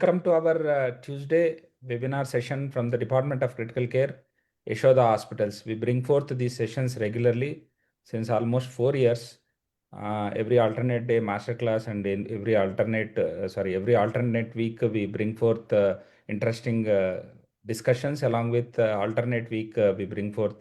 Welcome to our Tuesday webinar session from the Department of Critical Care, Yashoda Hospitals. We bring forth these sessions regularly since almost 4 years. Every alternate day masterclass, and in every alternate week we bring forth interesting discussions. Along with alternate week we bring forth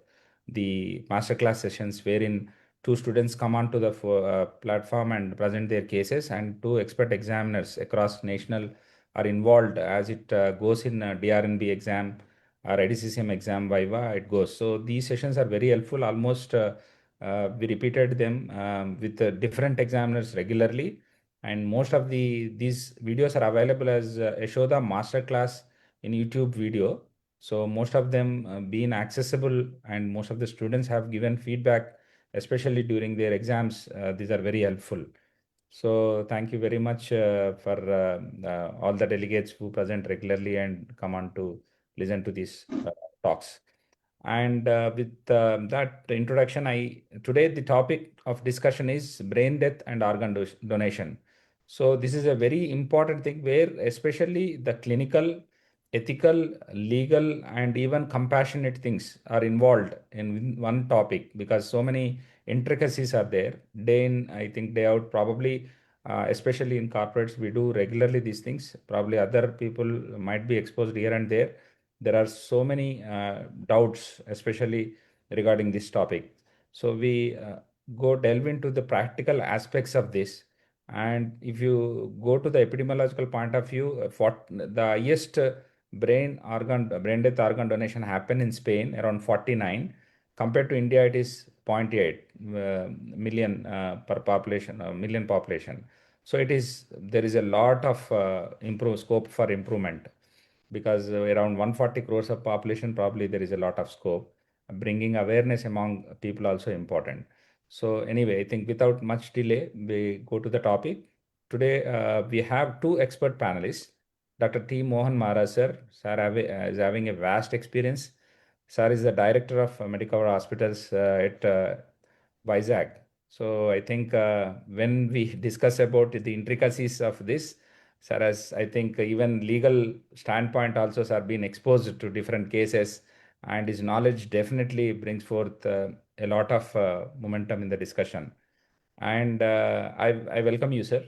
the masterclass sessions wherein two students come onto the platform and present their cases, and two expert examiners across national are involved as it goes in DrNB exam or IDCOM exam, Viva, it goes. So these sessions are very helpful. Almost we repeated them with different examiners regularly, and most of these videos are available as Yashoda Masterclass in YouTube video. So most of them being accessible, and most of the students have given feedback, especially during their exams. These are very helpful. So thank you very much for all the delegates who present regularly and come on to listen to these talks. And with that introduction, today the topic of discussion is brain death and organ donation. So this is a very important thing where especially the clinical, ethical, legal, and even compassionate things are involved in one topic, because so many intricacies are there. Day in, I think day out, probably, especially in corporates, we do regularly these things. Probably other people might be exposed here and there. There are so many doubts, especially regarding this topic. So we go delve into the practical aspects of this. And if you go to the epidemiological point of view, the highest brain death organ donation happened in Spain around 49. Compared to India, it is 0.8 million per population, million population. So there is a lot of scope for improvement, because around 140 crores of population, probably there is a lot of scope. Bringing awareness among people also important. So anyway, I think without much delay, we go to the topic. Today, we have two expert panelists. Dr. T. Mohan Maharaj, sir. Is having a vast experience. Sir is the director of medical hospitals at Vizag. So I think when we discuss about the intricacies of this, sir has, I think, even legal standpoint also, sir, been exposed to different cases, and his knowledge definitely brings forth a lot of momentum in the discussion. And I welcome you, sir.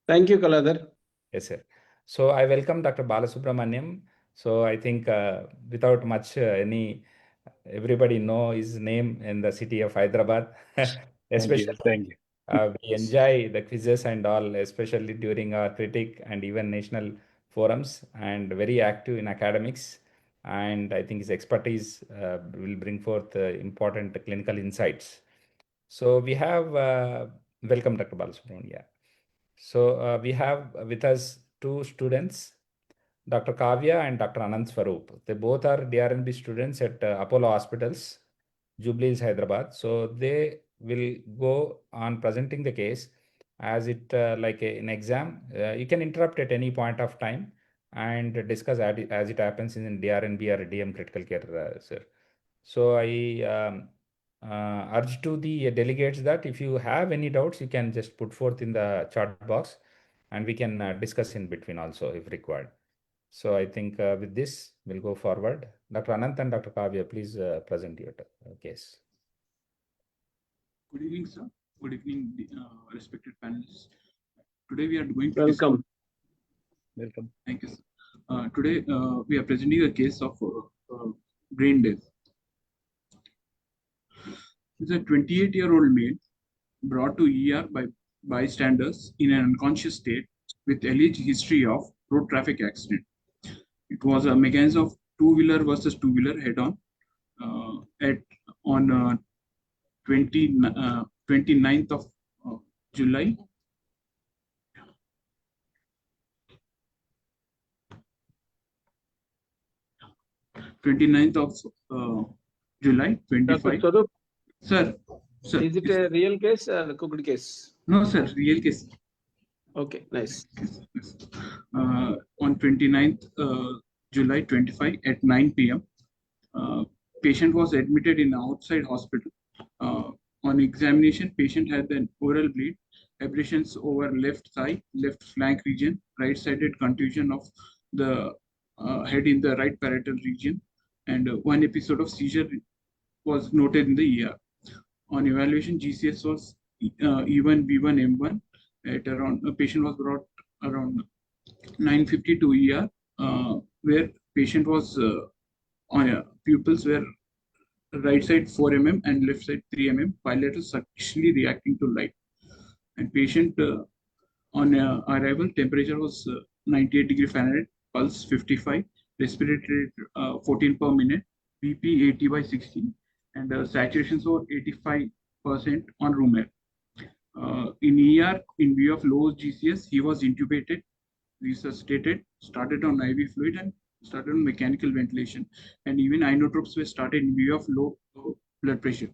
Thank you, Kaladhar. Yes, sir. So I welcome Dr. Balasubrahmanyam. So I think without much everybody know his name in the city of Hyderabad. Especially, thank you. we enjoy the quizzes and all, especially during our critic and even national forums, and very active in academics. And I think his expertise will bring forth important clinical insights. So we have welcome Dr. Balasubrahmanyam. So we have with us two students, Dr. Kavya and Dr. Anant Swaroop. They both are DrNB students at Apollo Hospitals, Jubilee, Hyderabad. So they will go on presenting the case as it like an exam. You can interrupt at any point of time and discuss as it happens in DrNB or DM critical care, sir. So I urge to the delegates that if you have any doubts, you can just put forth in the chat box, and we can discuss in between also if required. So I think with this, we'll go forward. Dr. Anant and Dr. Kavya, please present your case. Good evening, sir. Good evening, respected panelists. Today we are going to Welcome. Welcome. Thank you, sir. Today we are presenting a case of brain death. It's a 28-year-old male brought to ER by bystanders in an unconscious state with alleged history of road traffic accident. It was a mechanism of two-wheeler versus two-wheeler head-on on 29th of July. July 25. Sir, is it a real case or a cooked case? No, sir, real case. Okay, nice. On 29th July 25 at 9 p.m. Patient was admitted in outside hospital. On examination, patient had an oral bleed abrasions over left thigh, left flank region, right-sided contusion of the head in the right parietal region, and one episode of seizure was noted in the ER. On evaluation, GCS was E1, B1, M1. At around, a patient was brought around 9:50 to ER, where patient was on pupils were right side 4 mm and left side 3 mm, bilateral successfully reacting to light. And patient on arrival, temperature was 98°F, pulse 55, respiratory rate 14 per minute, BP 80/60, and saturations were 85% on room air. In ER, in view of low GCS, he was intubated, resuscitated, started on IV fluid, and started on mechanical ventilation. And even inotropes were started in view of low blood pressure.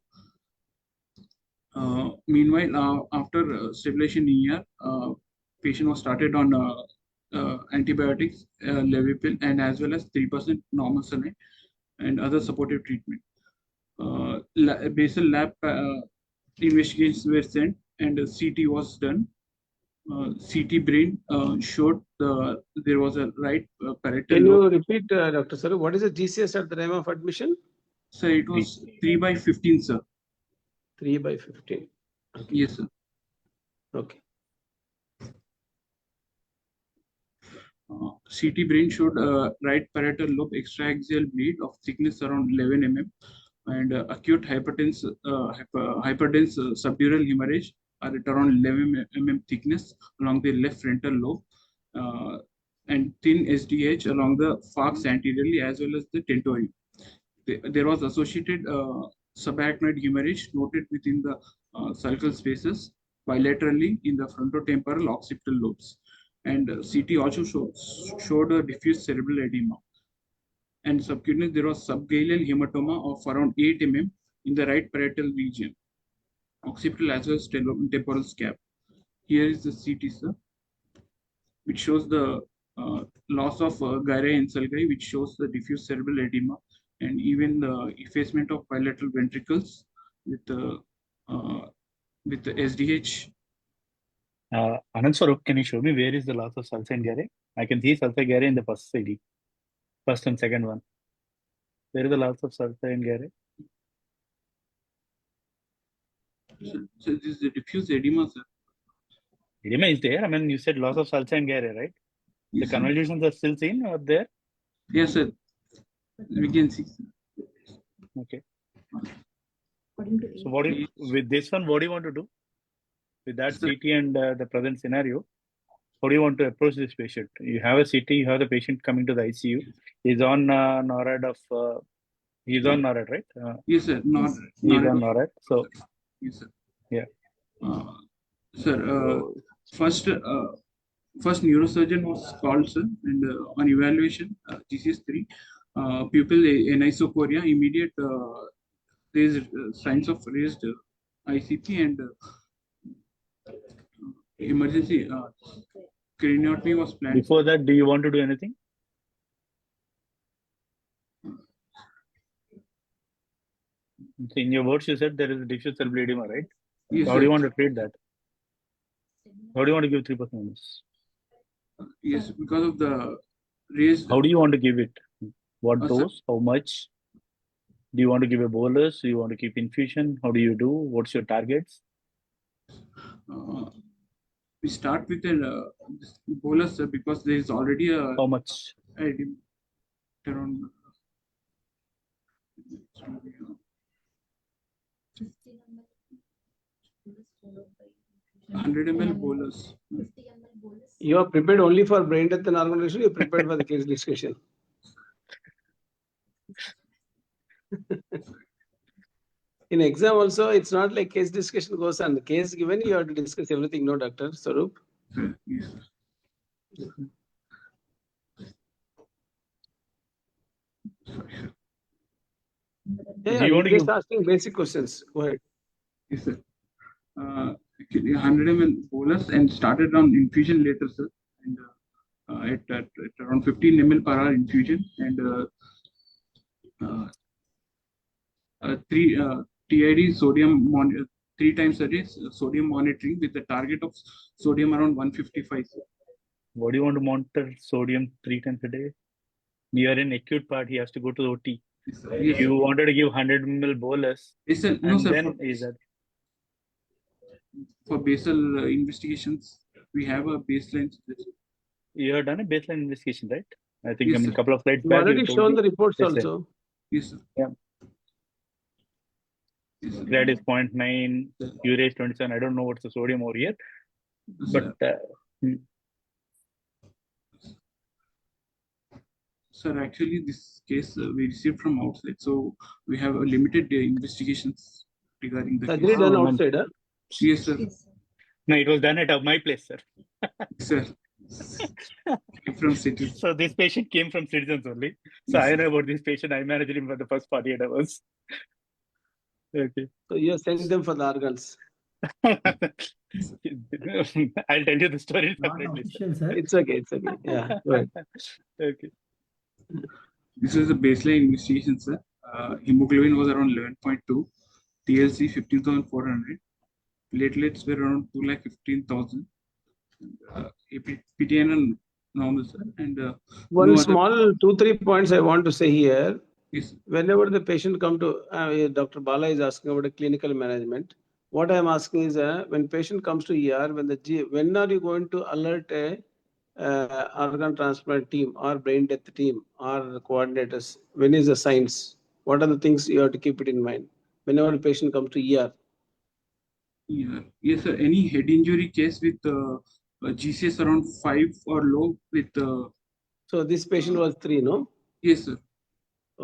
Meanwhile, after stabilization in ER, patient was started on antibiotics, Levipil, and as well as 3% normal saline and other supportive treatment. Basal lab investigations were sent, and CT was done. CT brain showed there was a right parietal Can lobe. you repeat, Dr. Swaroop, what is the GCS at the time of admission? So it was 3/15, sir. 3/15. Okay. Yes, sir. Okay. CT brain showed right parietal lobe extraaxial bleed of thickness around 11 mm and acute hyperdense subdural hemorrhage are at around 11 mm thickness along the left frontal lobe and thin SDH along the falx anteriorly as well as the tentorium. There was associated subarachnoid hemorrhage noted within the sulcal spaces bilaterally in the frontotemporal occipital lobes. And CT also showed a diffuse cerebral edema. And subcutaneous, there was subgaleal hematoma of around 8 mm in the right parietal region, occipital as well as temporal scap. Here is the CT, sir, which shows the loss of gyri and sulci, which shows the diffuse cerebral edema, and even the effacement of bilateral ventricles with the SDH. Anant Swaroop, can you show me where is the loss of sulci and gyri? I can see sulci gyri in the first CD, first and second one. Where is the loss of sulci and gyri? So this is the diffuse edema, sir. Edema is there. I mean, you said loss of sulci and gyri, right? Yes, The convolutions are still seen or there? yes, sir. We can see. Okay. So what do you, with this one, what do you want to do? With that CT and the present scenario, how do you want to approach this patient? You have a CT, you have the patient coming to the ICU. He's on NORAD of, he's on NORAD, right? Yes, sir. Not he's on NORAD. So, yes, sir. Yeah. Sir, first neurosurgeon was called, sir, and on evaluation, GCS3, pupil anisocoria, immediate raised signs of raised ICP and emergency craniotomy was planned. Before that, do you want to do anything? In your words, you said there is a diffuse cerebral edema, right? Yes, How do you want to treat that? How do you want to give 3% bonus? Yes, because of the raised. How do you want to give it? What sir. dose? How much? Do you want to give a bolus? Do you want to keep infusion? How do you do? What's your targets? We start with a bolus because there is already a. How much? Around 100 ml bolus. You are prepared only for brain death and organization, you are prepared for the case discussion. In exam also, it's not like case discussion goes on. The case given, you have to discuss everything, no, Dr. Swaroop? Yes. Yeah, you want to just give- asking basic questions. Go ahead. Yes, sir. Actually, 100 ml bolus and started on infusion later, sir. And at around 15 ml per hour infusion and 3 TID sodium 3 times a day sodium monitoring with the target of sodium around 155. Sir. What do you want to monitor sodium 3 times a day? You are in acute part, he has to go to the OT. Yes, sir. Yes, You sir. wanted to give 100 ml bolus, Yes, sir. No, and sir. then is that For basal investigations, we have a baseline. you have done a baseline investigation, right? I think Yes, a sir. couple of slides You've back you already told shown me. the reports Yes, sir. also. Yes, sir. Yeah. Yes, sir. Creat is 0.9, urea is 27. I don't know what's the sodium over here, Sir. but Sir, actually, this case we received from outside, so we have a limited investigations regarding the Surgery case. done Oh, outside, huh? Yes, sir. no, it was done at my place, sir. Sir. From city. So this patient came from Citizens only. So Yes, I sir. know about this patient. I managed him for the first 48 hours. Okay. So you send them for the organs. I'll tell you the story Not separately, sir. official, sir. It's okay. It's okay. Yeah. Go ahead. Okay. This is a baseline investigation, sir. Hemoglobin was around 11.2, TLC 15,400, platelets were around 2,15,000, PTN normal, sir, and One no other. small 2-3 points I want to say here. Yes, sir. Whenever the patient come to, Dr. Bala is asking about a clinical management. What I am asking is, when patient comes to ER, when are you going to alert a organ transplant team or brain death team or coordinators? When is the signs? What are the things you have to keep it in mind whenever a patient comes to ER? Yeah. Yes, sir. Any head injury case with GCS around 5 or low with. So this patient was 3, no? Yes, sir.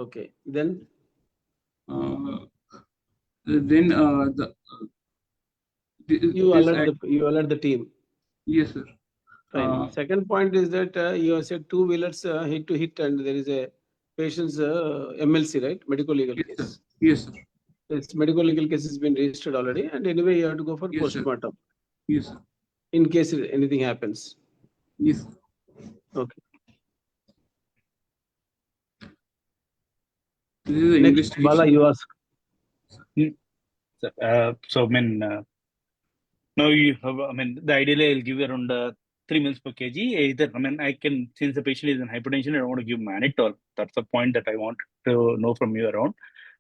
Okay. Then Then you alert the team. Yes, sir. Fine. Second point is that you have said 2 wheelers hit to hit, and there is a patient's MLC, right? Medical legal Yes, case. sir. Yes, sir. This medical legal case has been registered already, and anyway, you have to go for Yes, sir. postmortem Yes, sir. in case anything happens. Yes, sir. Okay. This is an Next, Bala, investigation. you ask. So, I mean, now you have, I mean, the ideally I'll give you around 3 mils per kg. Either, I mean, I can, since the patient is in hypertension, I don't want to give mannitol. That's the point that I want to know from you around.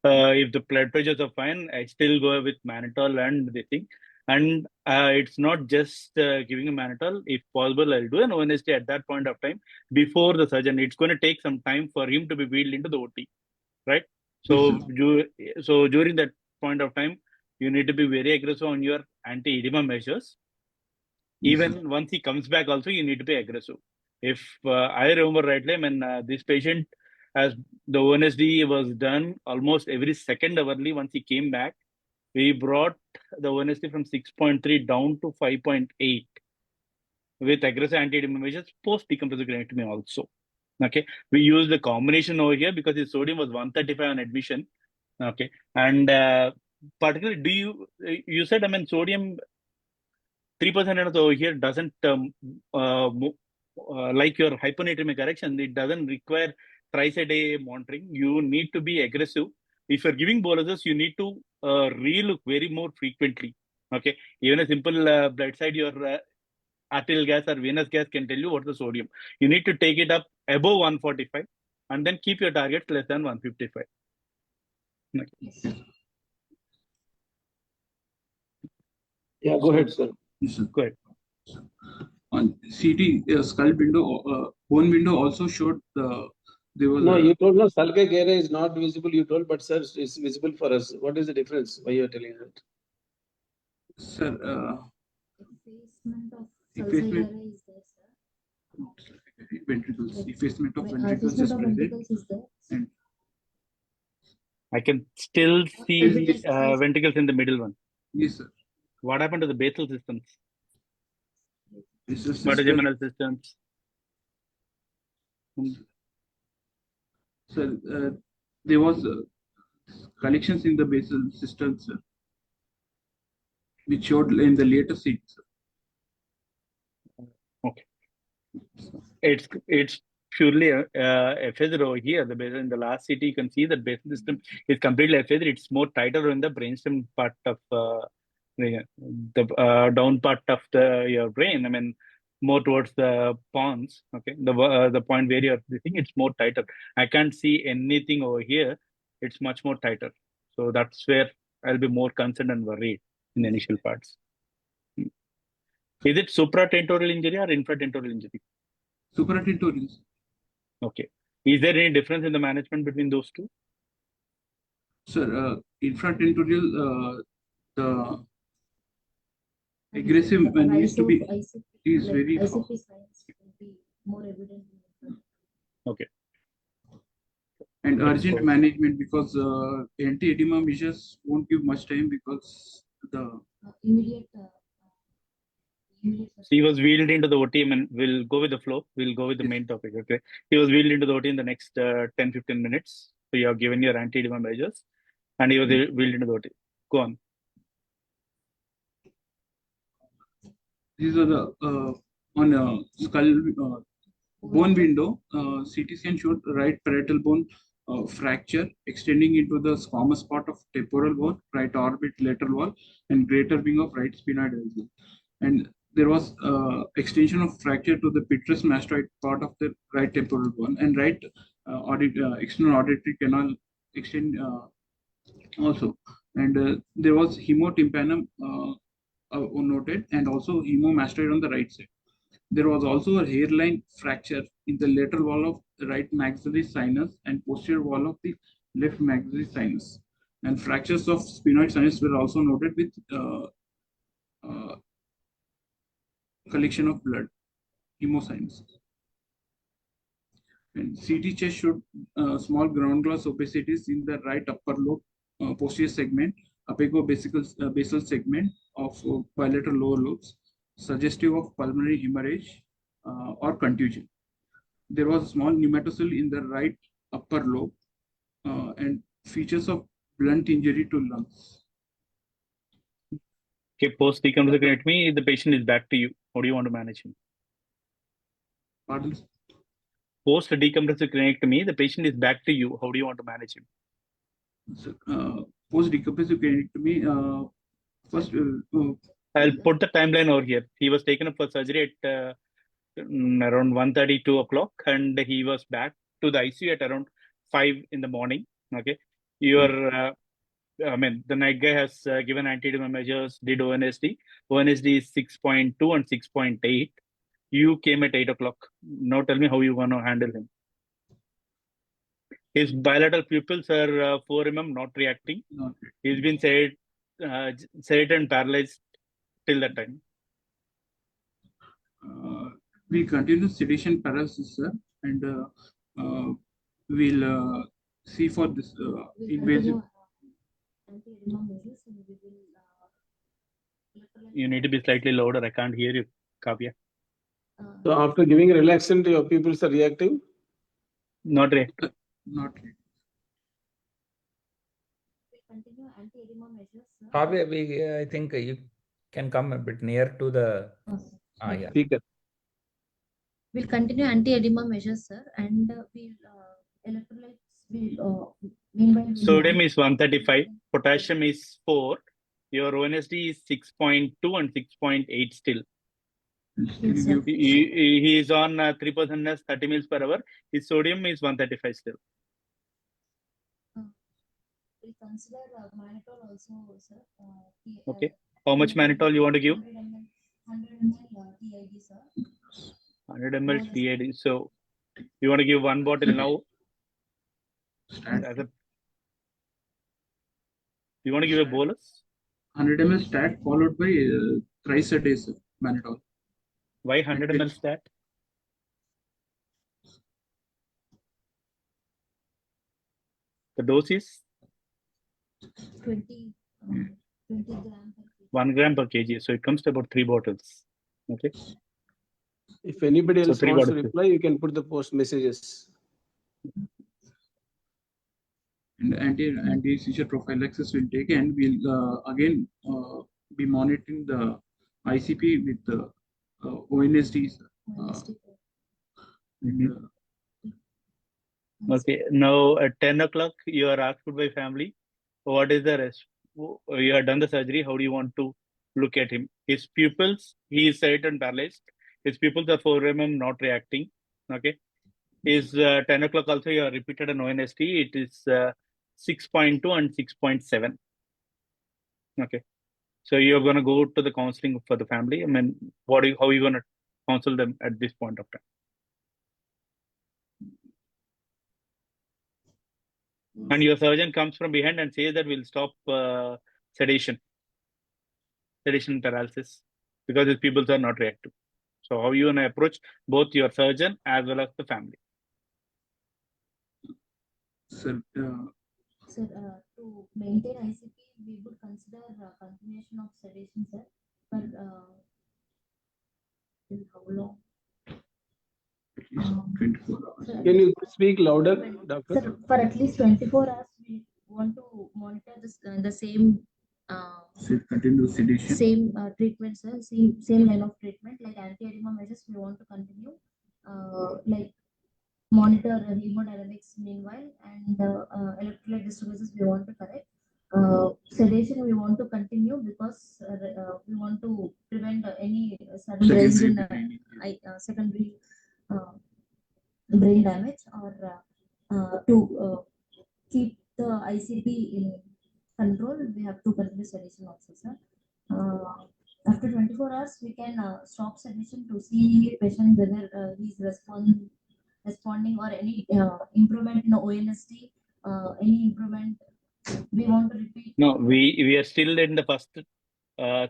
If the blood pressures are fine, I still go with mannitol and the thing. And it's not just giving a mannitol. If possible, I'll do an ONSD at that point of time before the surgeon. It's going to take some time for him to be wheeled into the OT, right? So, so during that point of time, you need to be very aggressive on your anti-edema measures. Even once he comes back also, you need to be aggressive. If I remember rightly, I mean, this patient, as the ONSD was done almost every second hourly once he came back, we brought the ONSD from 6.3 down to 5.8 with aggressive anti-edema measures post-decompressive craniotomy also. Okay, we used the combination over here because his sodium was 135 on admission. Okay, and particularly, you said, I mean, sodium 3% over here doesn't like your hyponatremic correction. It doesn't require thrice a day monitoring. You need to be aggressive. If you're giving boluses, you need to relook very more frequently. Okay, even a simple blood side, your arterial gas or venous gas can tell you what's the sodium. You need to take it up above 145 and then keep your targets less than 155. Okay. Yeah, go ahead, sir. Yes, sir. Go ahead. On CT, skull window, bone window also showed there was. No, you told no, sulcus area is not visible. You told, but sir, it's visible for us. What is the difference? Why you are telling that? Sir, Effacement of effacement- sulci is there, sir. ventricles, effacement of But ventricles is effacement of present. ventricles is there. And I can still see Evidence is- ventricles in the middle one. yes, sir. What happened to the basal systems? This is Mitogeminal systems? Sir, there was collections in the basal system, sir, which showed in the later seat, sir. Okay. It's purely effaced over here. The basal, in the last CT, you can see that basal system is completely effaced. It's more tighter in the brainstem part of the down part of your brain. I mean, more towards the pons. Okay, the point where you're the thing, it's more tighter. I can't see anything over here. It's much more tighter. So that's where I'll be more concerned and worried in the initial parts. Is it supratentorial injury or infratentorial injury? Supratentorial. Okay. Is there any difference in the management between those two? Sir, infratentorial, the aggressive needs to be is very ICP signs will be more evident in the Okay. and urgent management because anti-edema measures won't give much time because the immediate He was wheeled into the OT. I mean, we'll go with the flow. We'll go with the main topic. Okay. He was wheeled into the OT in the next 10-15 minutes. So you have given your anti-edema measures and he was wheeled into the OT. Go on. these are the on skull bone window. CT scan showed right parietal bone fracture extending into the squamous part of temporal bone, right orbit lateral wall, and greater wing of right sphenoid as well. And there was extension of fracture to the petrous mastoid part of the right temporal bone and right external auditory canal extend also. And there was hemotympanum noted and also hemomastoid on the right side. There was also a hairline fracture in the lateral wall of the right maxillary sinus and posterior wall of the left maxillary sinus. And fractures of sphenoid sinus were also noted with collection of blood, hemosinus. And CT chest showed small ground glass opacities in the right upper lobe posterior segment, basal segment of bilateral lower lobes, suggestive of pulmonary hemorrhage or contusion. There was a small pneumatocyst in the right upper lobe and features of blunt injury to lungs. Okay, post-decompressive craniotomy, the patient is back to you. How do you want to manage him? Pardon? Post-decompressive craniotomy, the patient is back to you. How do you want to manage him? So, post-decompressive craniotomy, first I'll put the timeline over here. He was taken up for surgery at around 1:30, 2 o'clock, and he was back to the ICU at around 5 in the morning. Okay. The night guy has given anti-edema measures, did ONSD. ONSD is 6.2 and 6.8. You came at 8 o'clock. Now tell me how you want to handle him. His bilateral pupils are 4 mm, not reacting. He's been sedated and paralyzed till that time. We continue sedation paralysis, sir, and we'll see for this invasive. You need to be slightly louder. I can't hear you, Kavya. So after giving a relaxant, your pupils are reacting? Not reacting. Not reacting. Continue anti-edema measures, sir. Kavya, I think you can come a bit near to the yeah. Speaker. We'll continue anti-edema measures, sir, and electrolytes will meanwhile. Sodium is 135, potassium is 4. Your ONSD is 6.2 and 6.8 still. Yes, sir. He is on 3% NS, 30 mils per hour. His sodium is 135 still. We'll consider mannitol also, sir. Okay. How much mannitol you want to give? 100 ml TID, sir. 100 ml TID. So you want to give one bottle now? You want to give a bolus? 100 ml stat followed by thrice a day, sir, mannitol. Why 100 ml stat? The dose is 20 gram per kg. 1 gram per kg. So it comes to about 3 bottles. Okay. If anybody else three wants to bottles. reply, you can put the post messages. And anti-seizure prophylaxis will take, and we'll again be monitoring the ICP with the ONSDs. Okay. Now at 10 o'clock, you are asked by family, what is the rest? You have done the surgery. How do you want to look at him. His pupils, he is sight and paralyzed. His pupils are 4 mm not reacting. Okay. His 10 o'clock also you have repeated an ONSD. It is 6.2 and 6.7. Okay. So you're going to go to the counseling for the family. I mean, how are you going to counsel them at this point of time? And your surgeon comes from behind and says that we'll stop sedation paralysis, because his pupils are not reactive. So how are you going to approach both your surgeon as well as the family? Sir, Sir, to maintain ICP, we would consider continuation of sedation, sir. For till how long? at least 24 hours. Sir, Can you speak louder, doctor? Sir, for at least 24 hours, we want to monitor this, the same Continue sedation. same treatment, sir. Same line of treatment, like anti-edema measures. We want to continue, like monitor hemodynamics meanwhile, and electrolyte disturbances we want to correct. Sedation we want to continue because we want to prevent any sudden rise in secondary brain damage, or to keep the ICP in control. We have to continue sedation also, sir. After 24 hours, we can stop sedation to see patient whether he's responding, or any improvement in the ONSD, any improvement. We want to repeat. No, we are still in the first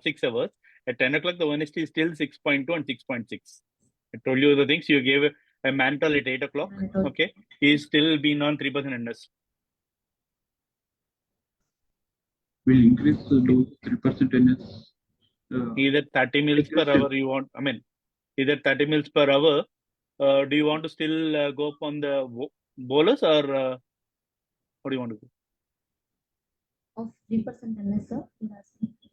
6 hours. At 10 o'clock, the ONSD is still 6.2 and 6.6. I told you the things. You gave a mannitol at 8 o'clock. Okay. He's still been on 3% NS. Will increase the dose 3% NS. Either 30 mils per hour you want. I mean, either 30 mils per hour. Do you want to still go up on the bolus, or what do you want to do? Of 3% NS, sir.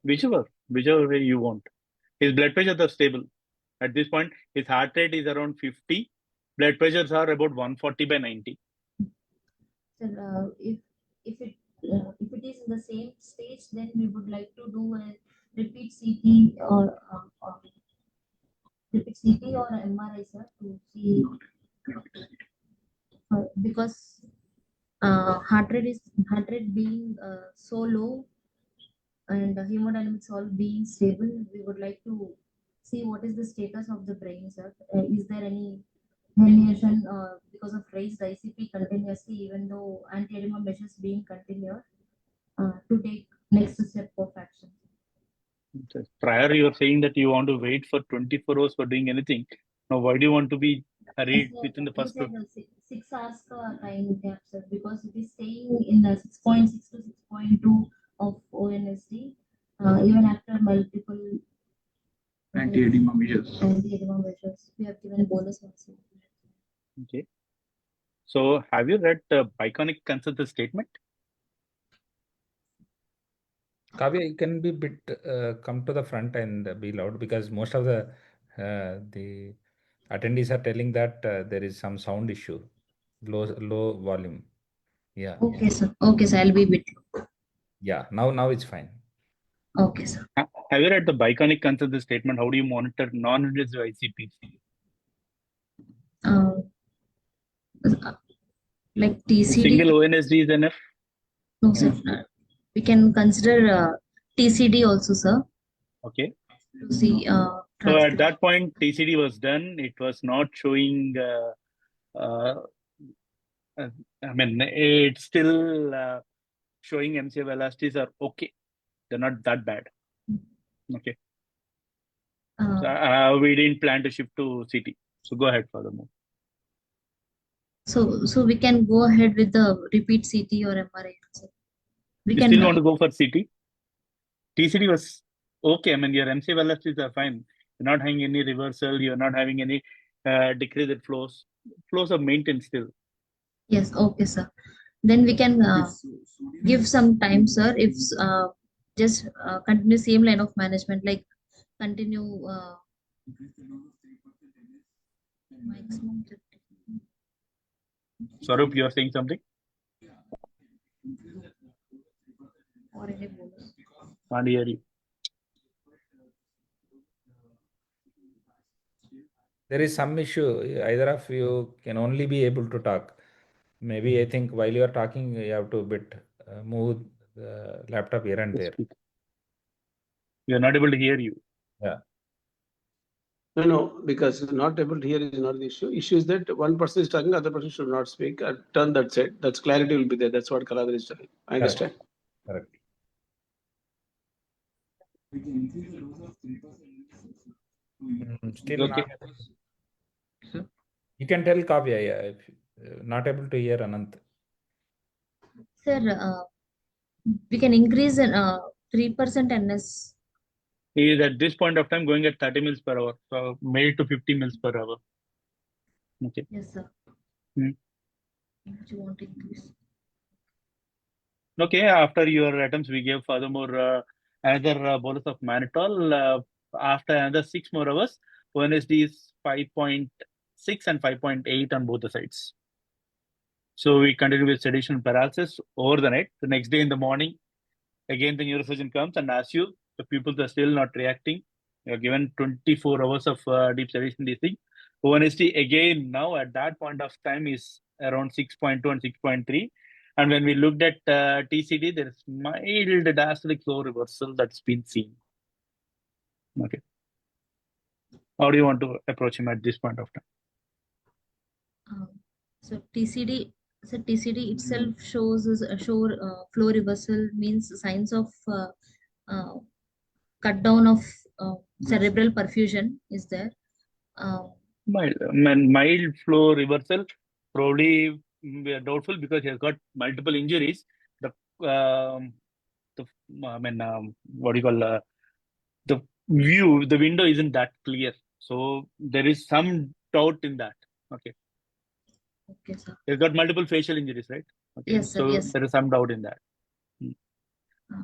Whichever way you want. His blood pressures are stable. At this point, his heart rate is around 50. Blood pressures are about 140/90. Sir, if it is in the same stage, then we would like to do a repeat CT or MRI, sir, to see, because heart rate being so low and hemodynamics all being stable, we would like to see what is the status of the brain, sir. Is there any herniation because of raised ICP continuously, even though anti-edema measures being continued, to take next step of action? Prior, you were saying that you want to wait for 24 hours for doing anything. Now, why do you want to be hurried within the first 6 hours time gap, sir, because it is staying in the 6.6 to 6.2 of ONSD, even after multiple anti-edema measures. We have given bolus also. Okay. So, have you read the Biconic consensus statement? Kavya, you can be bit come to the front and be loud, because most of the attendees are telling that there is some sound issue, low volume. Yeah. Okay, sir. Okay, sir. I'll be bit. Yeah. Now it's fine. Okay, sir. Have you read the Biconic consensus statement? How do you monitor non-invasive ICP? Like TCD. Single ONSD is enough? No, sir. We can consider TCD also, sir. Okay. To see. So at that point, TCD was done. It was not showing. I mean, it's still showing MCF velocities are okay. They're not that bad. Okay. So, we didn't plan to shift to CT. So go ahead furthermore. So we can go ahead with the repeat CT or MRI. We you can still want to go for CT? TCD was okay. I mean, your MCF velocities are fine. You're not having any reversal. You're not having any decreased flows. Flows are maintained still. Yes. Okay, sir. Then we can give some time, sir. If just continue same line of management, like continue maximum. Swaroop, you are saying something? Or any bonus. Can't hear you. there is some issue. Either of you can only be able to talk. Maybe I think while you are talking, you have to move the laptop here and there. We are not able to hear you. Yeah. No, because not able to hear is not the issue. Issue is that one person is talking, other person should not speak. Turn that side. That's clarity will be there. That's what Kaladar is telling. I understand. Correct. We can increase the dose of 3%. Still Okay. not. Sir? You can tell Kavya, yeah, if not able to hear Anant. Sir, we can increase 3% NS. He is at this point of time going at 30 mils per hour. So made to 50 mils per hour. Okay. Yes, sir. Hmm. What you want to increase? Okay. After your attempts, we gave furthermore another bolus of mannitol. After another 6 more hours, ONSD is 5.6 and 5.8 on both the sides. So we continue with sedation and paralysis over the night. The next day in the morning, again the neurosurgeon comes and asks you, the pupils are still not reacting. You are given 24 hours of deep sedation. This thing. ONSD again now at that point of time is around 6.2 and 6.3. And when we looked at TCD, there is mild diastolic flow reversal that's been seen. Okay. How do you want to approach him at this point of time? So TCD itself shows flow reversal, means signs of cut down of cerebral perfusion is there. Mild flow reversal, probably we are doubtful because he has got multiple injuries. What do you call the window isn't that clear, so there is some doubt in that. Okay. Okay, sir. He's got multiple facial injuries, right? Okay. Yes, sir. So Yes. there is some doubt in that.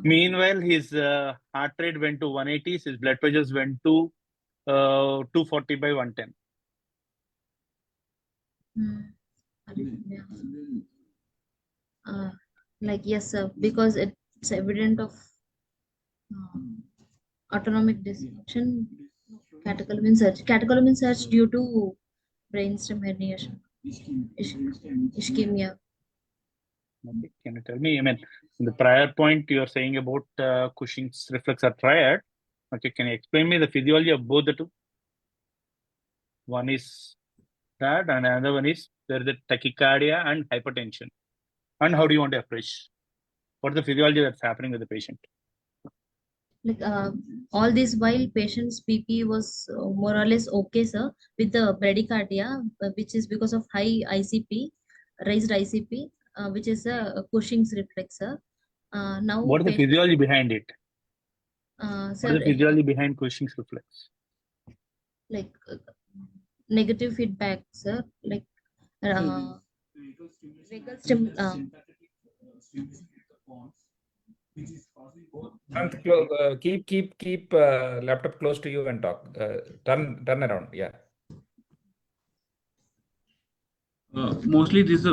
Meanwhile, his heart rate went to 180, his blood pressures went to 240 by 110. Like, yes, sir, because it's evident of autonomic dysfunction. Catecholamine surge due to brainstem herniation, ischemia. Okay. Can you tell me? I mean, in the prior point you are saying about Cushing's reflex are triad. Okay, can you explain me the physiology of both the two? One is that, and another one is there is a tachycardia and hypertension. And how do you want to approach? What is the physiology that's happening with the patient? Like all this while patient's BP was more or less okay, sir, with the bradycardia, which is because of high ICP, raised ICP, which is a Cushing's reflex, sir. Now what is the physiology behind it? Sir, what is the physiology behind Cushing's reflex? Like negative feedback, sir. Like vagal Keep laptop close to you and talk. Turn around. Yeah. Mostly this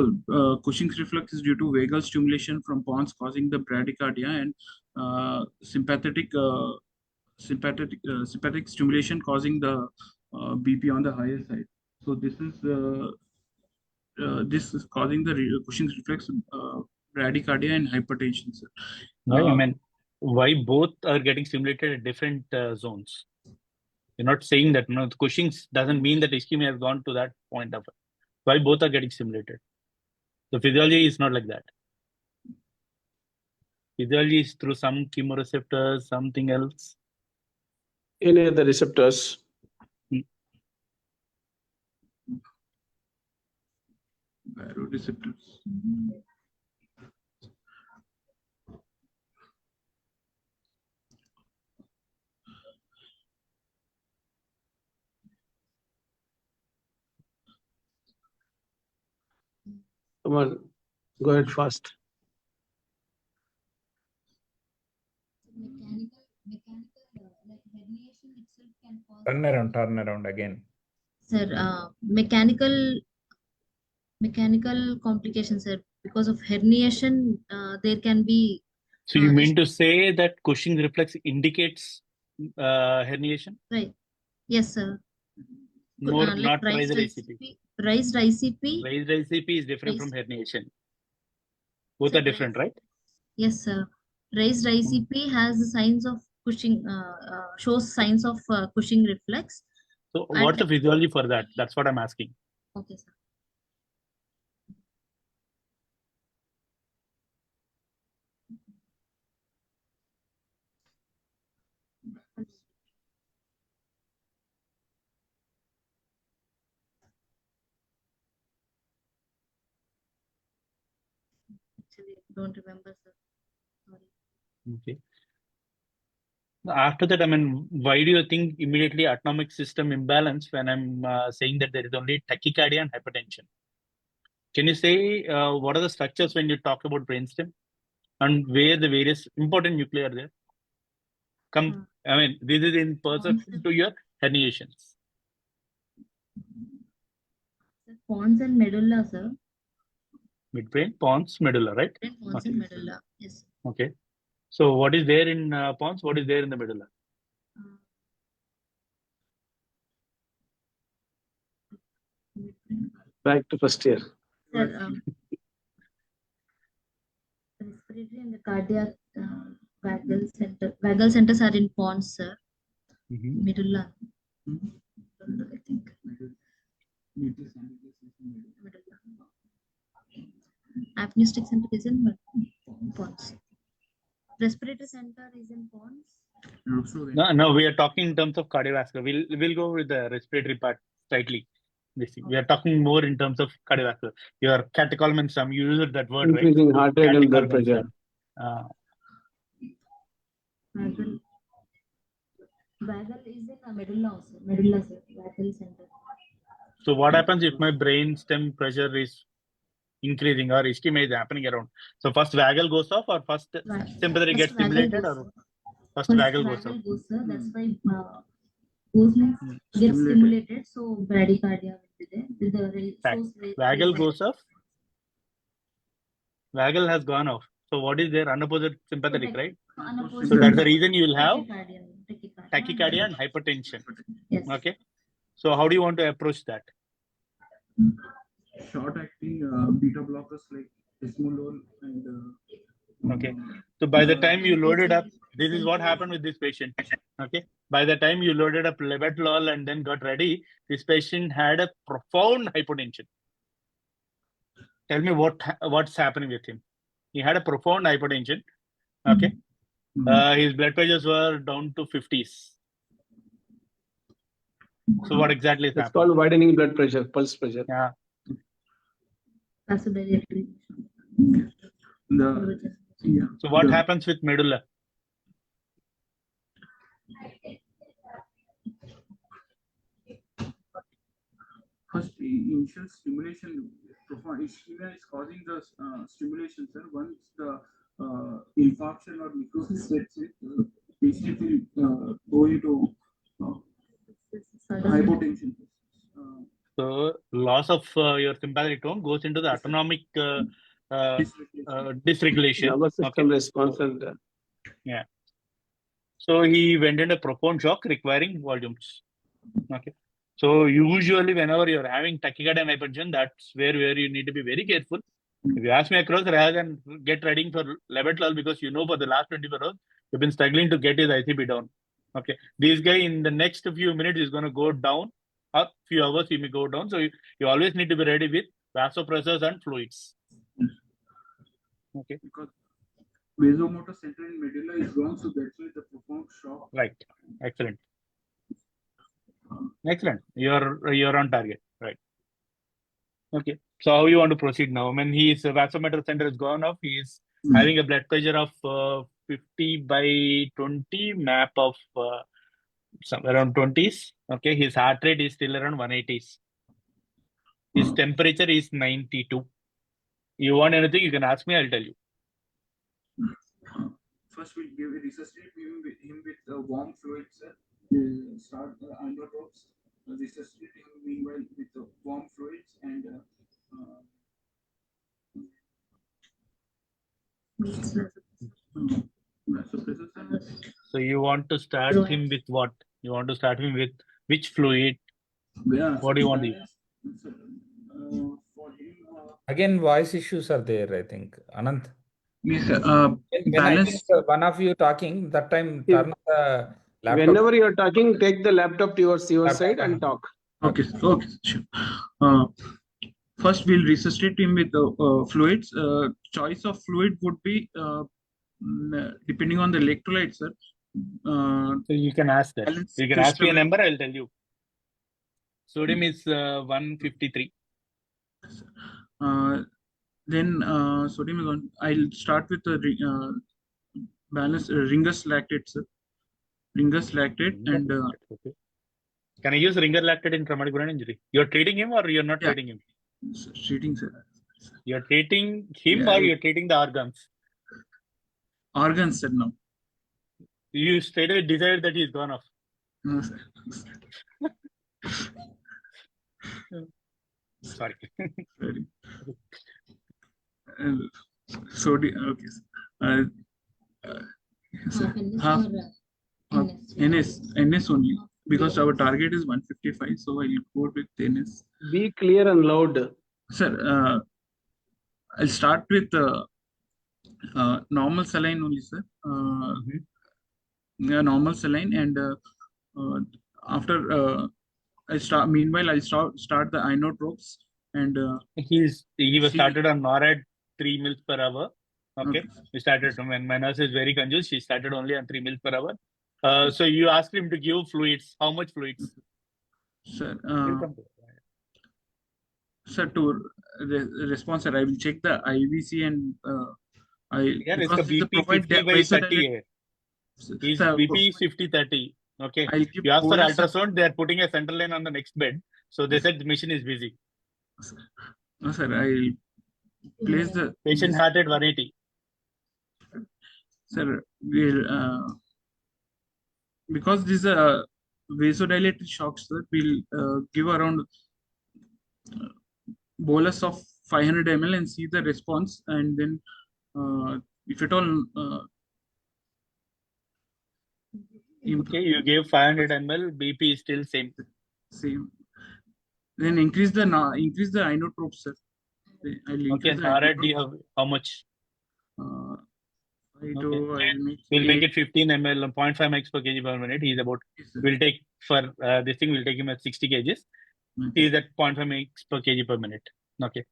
Cushing's reflex is due to vagal stimulation from pons causing the bradycardia and sympathetic stimulation causing the BP on the higher side. So this is causing the Cushing's reflex, bradycardia and hypertension. Sir. I mean, why both are getting stimulated at different zones? You're not saying that Cushing's doesn't mean that ischemia has gone to that point of it. Why both are getting stimulated? The physiology is not like that. Physiology is through some chemoreceptors, something else. Any other receptors? Baroreceptors. Come on, go ahead fast. Mechanical like herniation itself can cause. Turn around again. Sir, mechanical complications, sir, because of herniation, there can be. So you mean to say that Cushing's reflex indicates herniation? Right. Yes, sir. More, like not raised raised ICP. ICP. Raised ICP. Raised ICP is different from herniation. Both are different, right? Yes, sir. Raised ICP has the signs of Cushing, shows signs of Cushing reflex. So what's the physiology for that? That's what I'm asking. Okay, sir. Actually, don't remember, sir. Sorry. Okay. After that, I mean, why do you think immediately autonomic system imbalance when I'm saying that there is only tachycardia and hypertension? Can you say what are the structures when you talk about brainstem and where the various important nuclei are there? I mean, this is in person to your herniations. Pons and medulla, sir. Midbrain, pons, medulla, right? Pons and medulla, yes. Okay. So what is there in pons? What is there in the medulla? Back to first year. Sir, respiratory and the cardiac vagal centers are in pons, sir. Medulla. I think. Apneustic center is in pons. Respiratory center is in pons. No, we are talking in terms of cardiovascular. We'll go with the respiratory part slightly. We are talking more in terms of cardiovascular. Your catecholamine sum, you used that word, Increasing right? heart rate and blood pressure. Vagal is in a medulla also. Medulla, sir. Vagal center. So what happens if my brain stem pressure is increasing or ischemia is happening around? So first vagal goes off or first sympathetic gets stimulated or first vagal goes off? Sir. That's why goes means gets stimulated. So bradycardia will be there. Vagal goes off. Vagal has gone off. So what is there? Unopposite sympathetic, right? So that's the reason you will have tachycardia and hypertension. Yes. Okay. So how do you want to approach that? Short-acting beta blockers like esmolol and. Okay. So by the time you loaded up, this is what happened with this patient. Okay. By the time you loaded up levodopa and then got ready, this patient had a profound hypotension. Tell me what's happening with him. He had a profound hypertension. Okay. His blood pressures were down to 50s. So what exactly is happening? It's called widening blood pressure, pulse pressure. Yeah. So what happens with medulla? First, initial stimulation, profound ischemia is causing the stimulation, sir. Once the infarction or necrosis sets it, the patient will go into hypotension. So loss of your sympathetic tone goes into the autonomic dysregulation. Nervous system response and yeah. So he went into profound shock requiring volumes. Okay. So usually whenever you're having tachycardia and hypertension, that's where you need to be very careful. If you ask me across, rather than get ready for levodopa, because you know for the last 24 hours, you've been struggling to get his ICP down. Okay. This guy in the next few minutes is going to go down. A few hours he may go down. So you always need to be ready with vasopressors and fluids. Okay. Because vasomotor center in medulla is gone, so that's why the profound shock. Right. Excellent. Excellent. You're on target. Right. Okay. So how you want to proceed now? When his vasomotor center is gone off, he is having a blood pressure of 50/20, map of somewhere around 20s. Okay. His heart rate is still around 180s. His temperature is 92. You want anything, you can ask me, I'll tell you. First, we'll resuscitate him with warm fluids, sir. Start andropes, resuscitate him meanwhile with warm fluids and so you want to start him with what? You want to start him with which fluid? Yeah. What do you want to use? For him, Again, voice issues are there, I think. Anant. yes, When I think balance. one of you talking, that time If- turn on the laptop. Whenever you're talking, take the laptop to your Laptop side and on. talk. Okay, okay, sure. First, we'll resuscitate him with fluids. Choice of fluid would be depending on the electrolytes, sir. So you can ask that. Balance You can ask me a crystalline. number, I'll tell you. Sodium is 153. Then sodium is on. I'll start with the balance ringus lactate, sir. Ringus lactate and Okay. Can I use ringer lactate in traumatic brain injury? You're treating him or you're not Yeah. treating him? treating, sir. You're treating him Yeah, or you're treating the organs? Organs, sir. No. You straight away decided that he's gone off. No, sir. Sorry. Sorry. Sodium. Okay. Sir. Half Half NS or NS only, because our target is 155, so I'll go with NS. Be clear and loud. Sir, I'll start with normal saline only, sir. Normal saline, and after meanwhile, I'll start the inotropes, and He was See- started on NORAD 3 mils per hour. Okay. Okay. We started when my nurse is very confused. She started only on 3 mils per hour. So you asked him to give fluids. How much fluids? sir, We'll come to that. sir, to response, sir, I will check the IVC and Yeah, it's because the the BP provide 50 by vasodilated- 30. His Sir, BP is 50-30. Okay. I'll give You ask for bolus, sir. ultrasound, they are putting a central line on the next bed. So they said the machine is busy. No, sir, I'll place the Patient heart rate 180. sir. We'll because these are vasodilated shocks, sir, we'll give around bolus of 500 ml and see the response, and then if at all Okay, you gave 500 ml, BP is still same. same, then increase the inotropes, sir. I'll Okay, increase the NORAD, do you inotropes. have how much? I'll Okay. make We'll make eight. it 15 ml, 0.5 mx per kg per minute. He's about, Yes, sir. we'll take for this thing, we'll take him at 60 kgs. Okay. He's at 0.5 mx per kg per minute. Okay.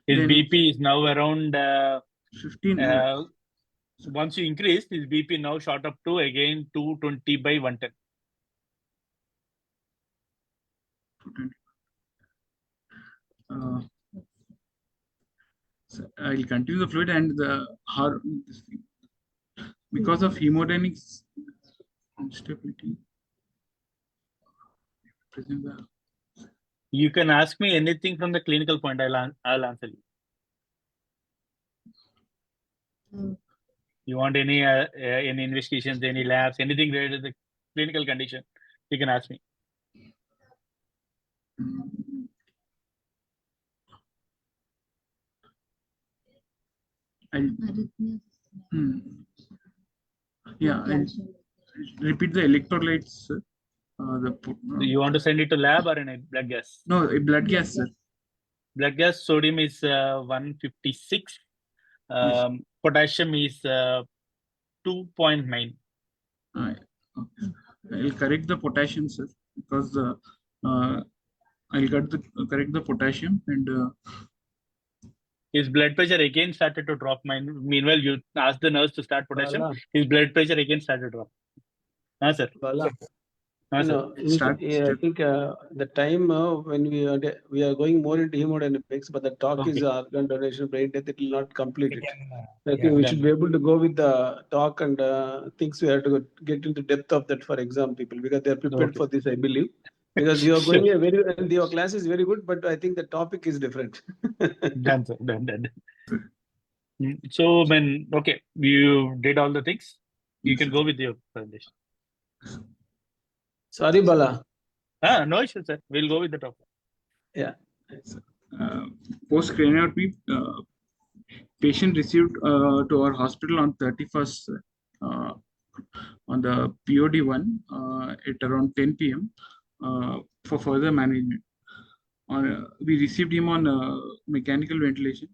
His Then- BP is now around, 15. once you increase, his BP now shot up to again 220 by 110. So I'll continue the fluid and the this thing. Because of hemodynamic instability. Present the You can ask me anything from the clinical point. I'll answer you. You want any investigations, any labs, anything related to the clinical condition? You can ask me. arrhythmia. yeah, and repeat the electrolytes, sir. You want to send it to lab or in a blood gas? No, a blood gas, sir. Blood gas sodium is 156. Yes. Potassium is 2.9. Okay. I'll correct the potassium, sir, because I'll correct the potassium, and His blood pressure again started to drop. Meanwhile, you asked the nurse to start potassium. Bala. His blood pressure again started to drop. Sir. Bala. Sir. No, Start- I think the time when we are going more into hemodynamics, but the talk is organ donation, brain death, it will not complete it. I think we should be able to go with the talk and things we have to get into depth of that for exam people, because they are prepared for this, I believe. Because you are going your class is very good, but I think the topic is different. Done, sir. Done. So, when you did all the things, you can go with your presentation. Sorry, Bala. No issue, sir. We'll go with the topic. Yeah. Post craniotomy, patient received to our hospital on 31st on the POD1 at around 10 p.m. for further management. We received him on mechanical ventilation,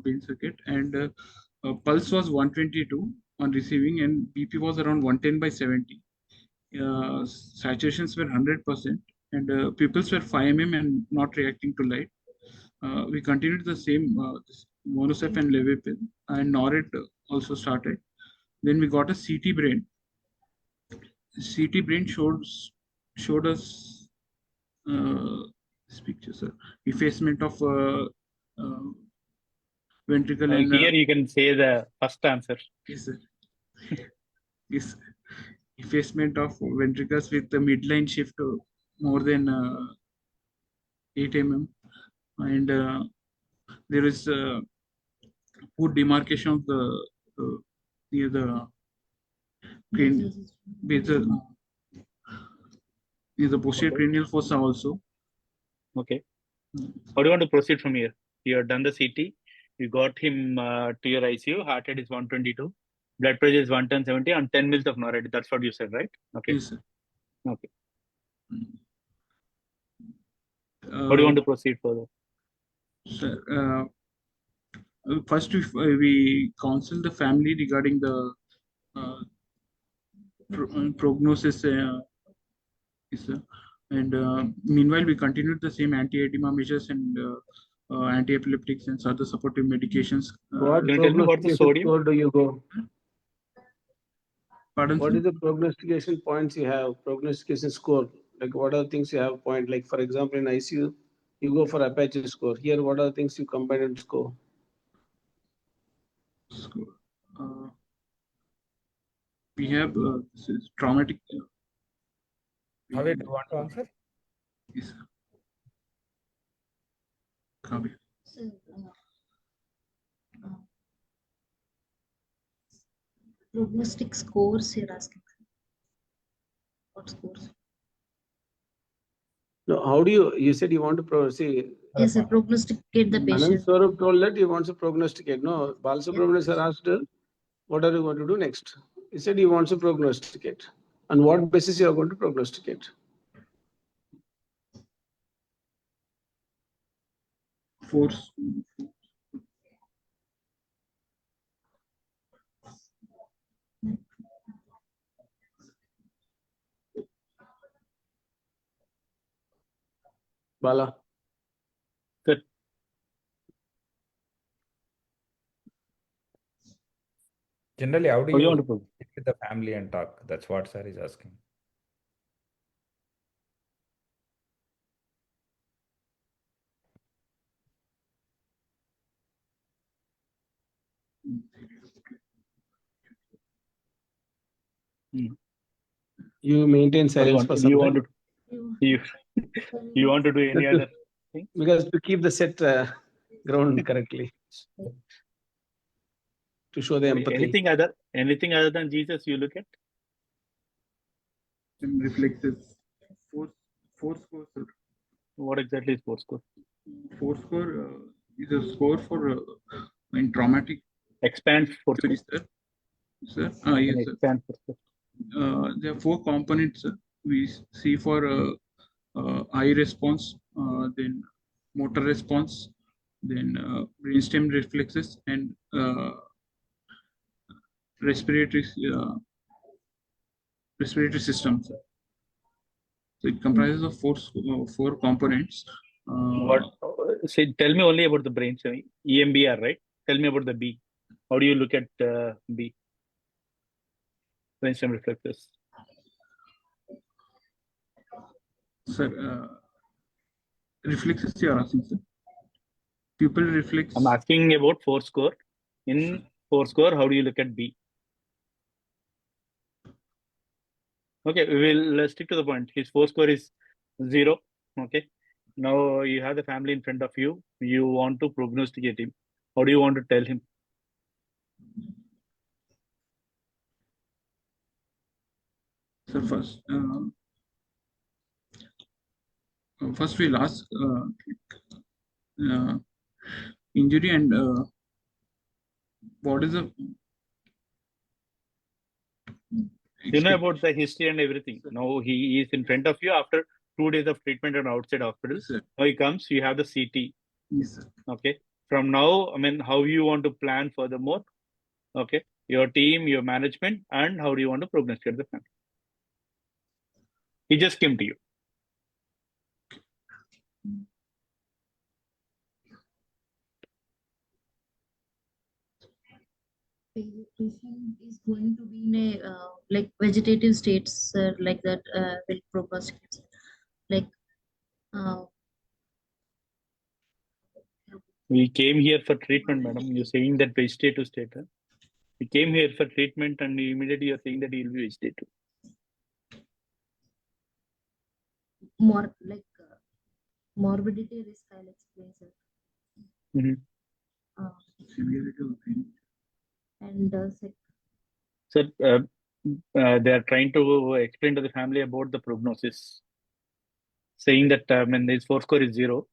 brain circuit, and pulse was 122 on receiving, and BP was around 110/70. Saturations were 100%, and pupils were 5 mm and not reacting to light. We continued the same monosef and levipil, and NORAD also started. Then we got a CT brain. CT brain showed us this picture, sir. Effacement of ventricle and Here you can say the first answer. yes, sir. Yes, effacement of ventricles with the midline shift to more than 8 mm, and there is good demarcation of the near the basal near the posterior cranial fossa also. Okay. How do you want to proceed from here? You have done the CT. You got him to your ICU. Heart rate is 122. Blood pressure is 110/70 on 10 mils of NORAD. That's what you said, right? Okay. Yes, sir. Okay. How do you want to proceed further? Sir, first we counsel the family regarding the prognosis. Yes, sir. And meanwhile, we continued the same anti-edema measures and anti-epileptics and other supportive medications. What Can you tell me what the prognostication sodium? score do you go? Pardon, What sir? is the prognostication points you have? Prognostication score. Like what are the things you have point? Like for example, in ICU, you go for Apache score. Here, what are the things you combine and score? We have this is traumatic. Kavya, do you want to answer? Yes, sir. Kavya. So, prognostic scores you're asking. What scores? No, how do you said you want to proceed? Yes, sir, prognosticate the Anant patient. Swaroop told that he wants to prognosticate. No, Balasubrahmanyam sir asked, what are you going to do next? He said he wants to prognosticate. On what basis you are going to prognosticate? Force. Bala. Good. Generally, how do How do you you want to proceed? sit with the family and talk? That's what sir is asking. You maintain How do you silence want? for Do some you time. want to? You want to do any other thing? Because to keep the set ground correctly. To show the empathy. Anything other than Jesus you look at? And reflexes. Force score, sir. What exactly is force score? Force score is a score for in traumatic Expand force score. injuries, sir. Sir, yes, sir. Expand force score. There are 4 components we see for eye response, then motor response, then brainstem reflexes, and respiratory systems. So it comprises of 4 components. Tell me only about the brain. So EMBR, right? Tell me about the B. How do you look at B? Brainstem reflexes. Sir, reflexes you are asking, sir. Pupil reflex. I'm asking about force score. In force score, how do you look at B? Okay, we will stick to the point. His force score is 0. Okay. Now you have the family in front of you. You want to prognosticate him. How do you want to tell him? So first we'll ask injury and what is the You know about the history and everything. Now he is in front of you after 2 days of treatment on outside hospital. Yes, sir. Now he comes, you have the CT. Yes, sir. Okay. From now, I mean, how you want to plan furthermore? Okay. Your team, your management, and how do you want to prognosticate the family? He just came to you. Patient is going to be in a like vegetative states, like that will prognosticate. Like We came here for treatment, madam. You're saying that vegetative state. Huh? We came here for treatment, and immediately you're saying that he'll be vegetative. more like morbidity risk, I'll explain, sir. Severity of pain. And Sir, they are trying to explain to the family about the prognosis, saying that when his 4 score is 0,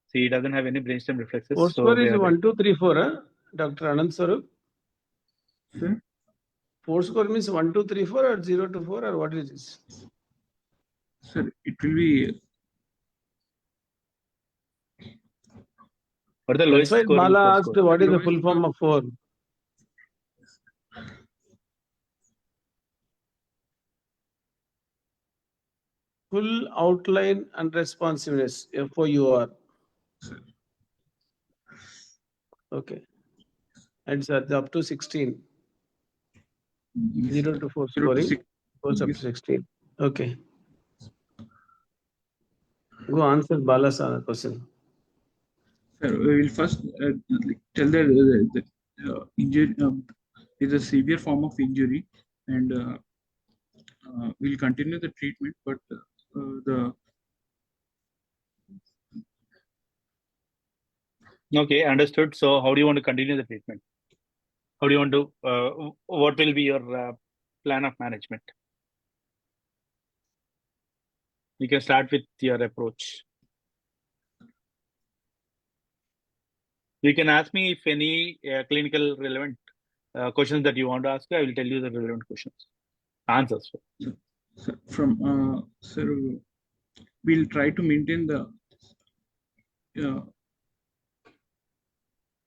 so he doesn't have any brainstem reflexes. Four So score they is are 1, 2, 3, 4, huh? Dr. Anant Swaroop? Sir? 4 score means 1, 2, 3, 4 or 0 to 4 or what is this? Sir, it will be what are the That's lowest why scoring Bala 4 asked scores? what is the Lowest full form of 4? Full outline and responsiveness, FOUR. Okay. And it's up to 16. 0 to 4 0 to scoring 6. goes up to Yes. 16. Okay. Go answer Bala's question. Sir, we will first tell the injury is a severe form of injury, and we'll continue the treatment. But the Okay, understood. So how do you want to continue the treatment? How do you want to, what will be your plan of management? You can start with your approach. You can ask me if any clinical relevant questions that you want to ask. I will tell you the relevant questions. Answers. sir, from sir, we'll try to maintain the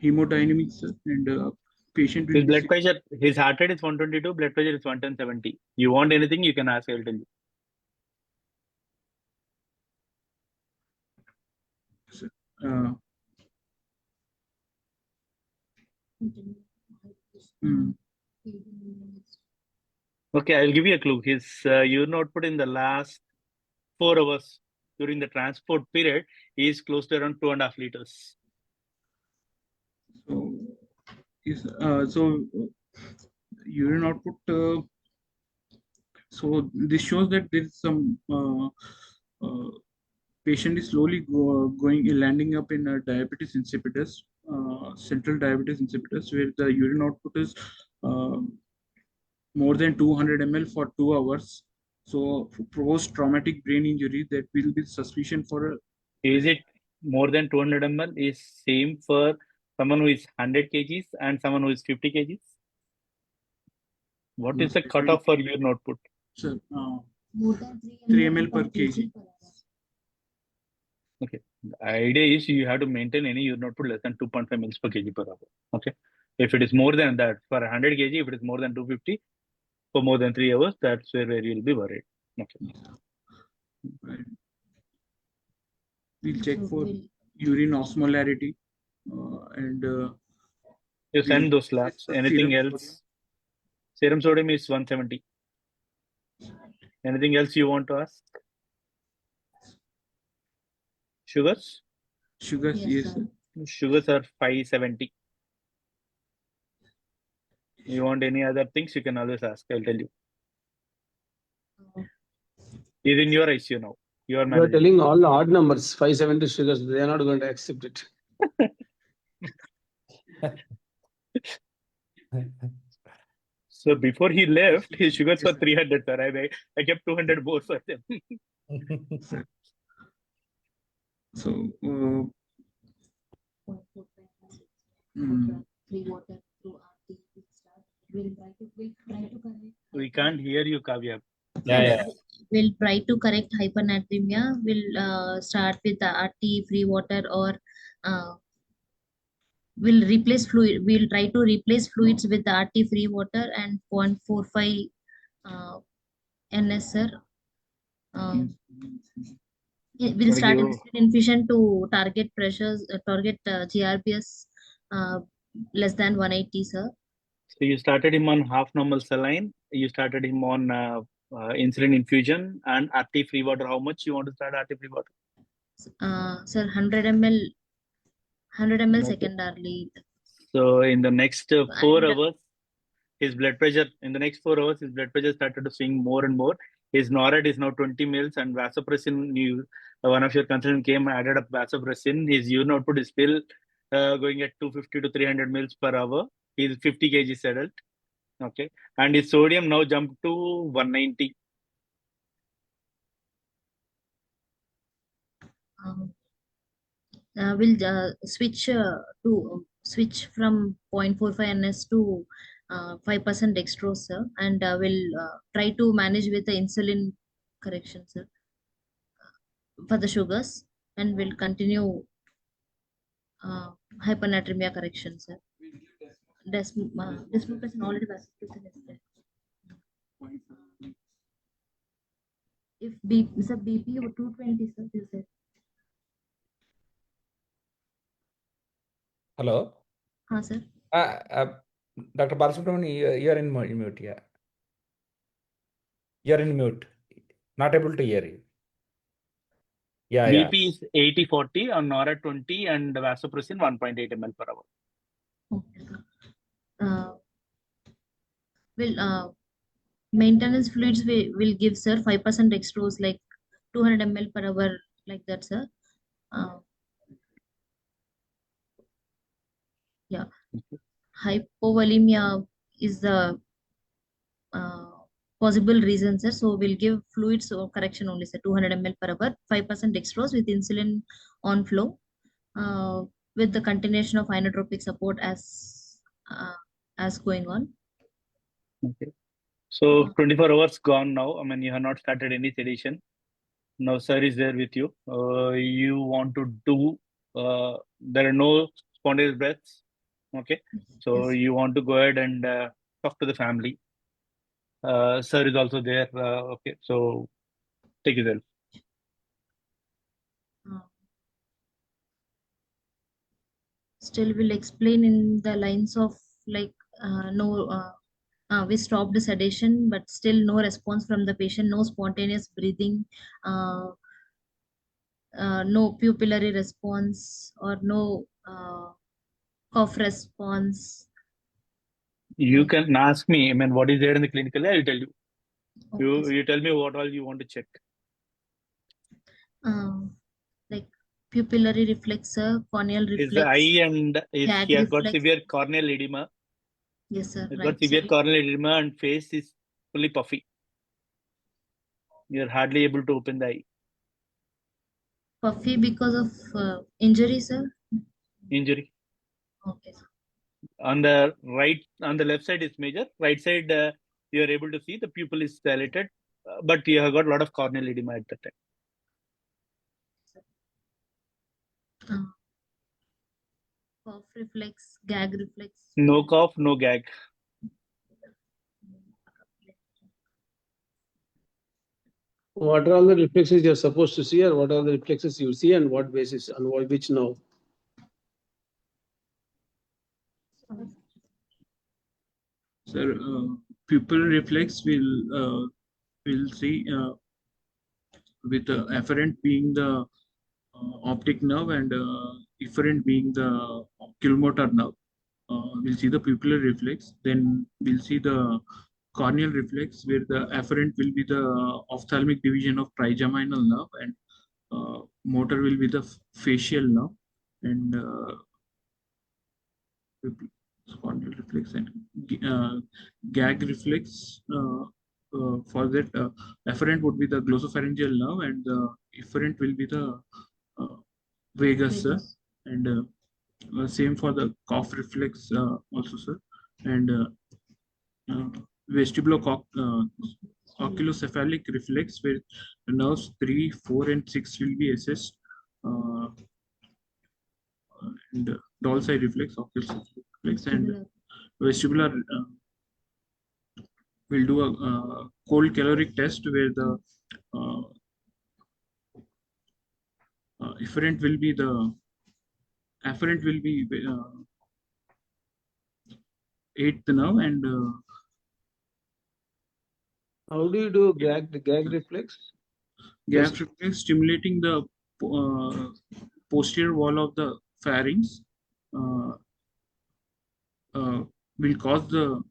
hemodynamics and patient will His be blood pressure, his heart rate is 122, blood pressure is 110/70. You want anything, you can ask, I will tell you. uh, mm, Okay, I'll give you a clue. His urine output in the last 4 hours during the transport period is close to around 2.5 liters. so is urine output. So this shows that there is some patient is slowly going landing up in a diabetes insipidus, central diabetes insipidus, where the urine output is more than 200 ml for 2 hours. So post-traumatic brain injury, that will be suspicion for a. Is it more than 200 ml? Is same for someone who is 100 kgs and someone who is 50 kgs? What is the cutoff for urine output? Sir, more than 3 ml per kg. Okay. The idea is you have to maintain any urine output less than 2.5 ml per kg per hour. Okay. If it is more than that, for 100 kg, if it is more than 250 for more than 3 hours, that's where you'll be worried. Okay. Right. We'll check for urine osmolarity and You send those labs. serum Anything else? Serum sodium is 170. Anything else you want to ask? Sugars? Sugars, yes, Yes, sir. Sugars are 570. You want any other things, you can always ask. I'll tell you. He's in your ICU now. You are You are managing. telling all the odd numbers, 570 sugars, they are not going to accept it. So before he left, his sugars were 300, sir. I kept 200 more for them. So, free water through RT. We'll try to correct. We can't hear you, Kavya. Yeah. we'll try to correct hypernatremia. We'll start with the RT free water, or we'll replace fluid. We'll try to replace fluids with the RT free water and 0.45 NS, sir. We'll start insulin infusion to target pressures, target GRPS less than 180, sir. So you started him on half normal saline. You started him on insulin infusion and RT free water. How much you want to start RT free water? Sir, 100 ml, 100 ml Okay. secondarily. So in the next 4 And- hours, his blood pressure, his blood pressure started to swing more and more. His NORAD is now 20 mils, and vasopressin, one of your consultants came, added up vasopressin. His urine output is still going at 250 to 300 mils per hour. He is 50 kg adult. Okay. And his sodium now jumped to 190. We'll switch from 0.45 NS to 5% dextrose, sir, and we'll try to manage with the insulin correction, sir, for the sugars, and we'll continue hypernatremia correction, sir. Desmopressin already vasopressin is there. If BP or 220, sir, you said. Hello. Sir. Dr. Balasubrahmanyam, you're in mute. Yeah. You're in mute. Not able to hear you. Yeah, yeah. BP is 80/40 on NORAD 20 and vasopressin 1.8 ml per hour. Okay. Maintenance fluids will give, sir, 5% dextrose, like 200 ml per hour, like that, sir. Yeah. Hypovolemia is the possible reason, sir. So we'll give fluids or correction only, sir. 200 ml per hour, 5% dextrose with insulin on flow, with the continuation of inotropic support as going on. Okay. So 24 hours gone now. I mean, you have not started any sedation. Now, sir is there with you. You want to do, there are no spontaneous breaths. Okay. So Yes. you want to go ahead and talk to the family. Sir is also there. Okay. So take it there. Still will explain in the lines of like we stopped the sedation, but still no response from the patient, no spontaneous breathing, no pupillary response, or no cough response. You can ask me, I mean, what is there in the clinical? I will tell you. Okay. You tell me what all you want to check. Like pupillary reflex, corneal reflex. His eye and he has got severe corneal edema. Yes, sir. He's got severe corneal edema and face is fully puffy. You're hardly able to open the eye. Puffy because of injury, sir? Injury. Okay. On the left side is major. Right side, you are able to see the pupil is dilated, but you have got a lot of corneal edema at that time. Cough reflex, gag reflex. No cough, no gag. What are all the reflexes you're supposed to see, or what are the reflexes you see, and what basis, and which now? Sir, pupil reflex will see with afferent being the optic nerve and efferent being the oculomotor nerve. We'll see the pupillary reflex. Then we'll see the corneal reflex, where the afferent will be the ophthalmic division of trigeminal nerve, and motor will be the facial nerve, and corneal reflex and gag reflex. For that, afferent would be the glossopharyngeal nerve, and the efferent will be the vagus, sir. And same for the cough reflex also, sir. And oculocephalic reflex, where the nerves 3, 4, and 6 will be assessed, and dorsal reflex, oculocephalic reflex, and vestibular. We'll do a cold caloric test where the afferent will be eighth nerve, and How do you do gag reflex? gag reflex stimulating the posterior wall of the pharynx will cause the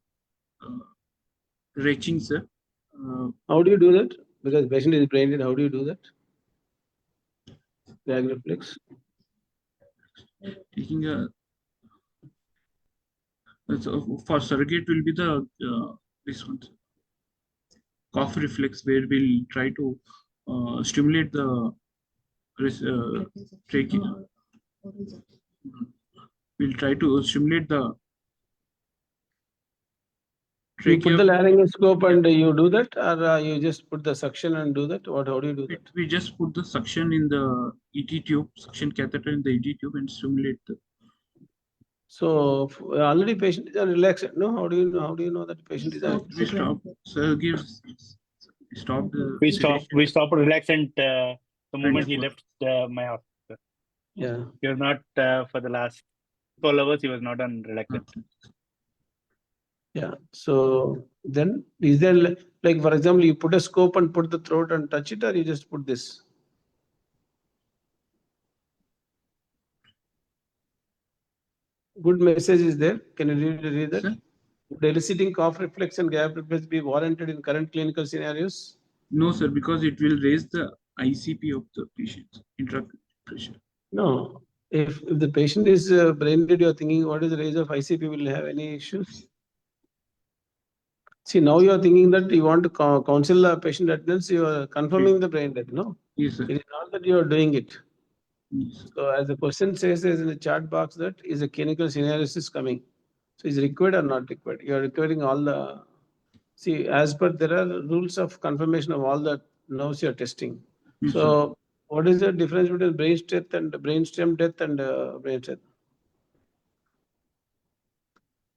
retching, sir. How do you do that? Because patient is brain dead, how do you do that? Gag reflex. Taking a for surrogate will be the this one, cough reflex, where we'll try to stimulate the trachea. We'll try to stimulate the You put trachea. the laryngoscope and you do that, or you just put the suction and do that? How do you do that? We just put the suction in the ET tube, suction catheter in the ET tube, and stimulate the. So already patient is relaxed. No, how do you know? How do you know that the patient is? We stop. Sir gives. Stop the. We stopped relaxant the moment he Right. left my office. Yeah. He was not for the last 12 hours. He was not on relaxant. Yeah. So then is there like, for example, you put a scope and put the throat and touch it, or you just put this? Good message is there. Can you read that? Sir? Would eliciting cough reflex and gag reflex be warranted in current clinical scenarios? No, sir, because it will raise the ICP of the patient, intraoperative pressure. No. If the patient is brain dead, you're thinking what is the range of ICP, will have any issues? See, now you are thinking that you want to counsel the patient attendance, you are confirming the brain death. No, Yes, sir. it is not that you are doing it. Yes. So as the question says in the chat box, that is a clinical scenario is coming. So is required or not required? You are requiring all the, see, as per there are rules of confirmation of all the nerves you are testing. Yes, So what is the difference between brainstem death and brainstem death and brain death?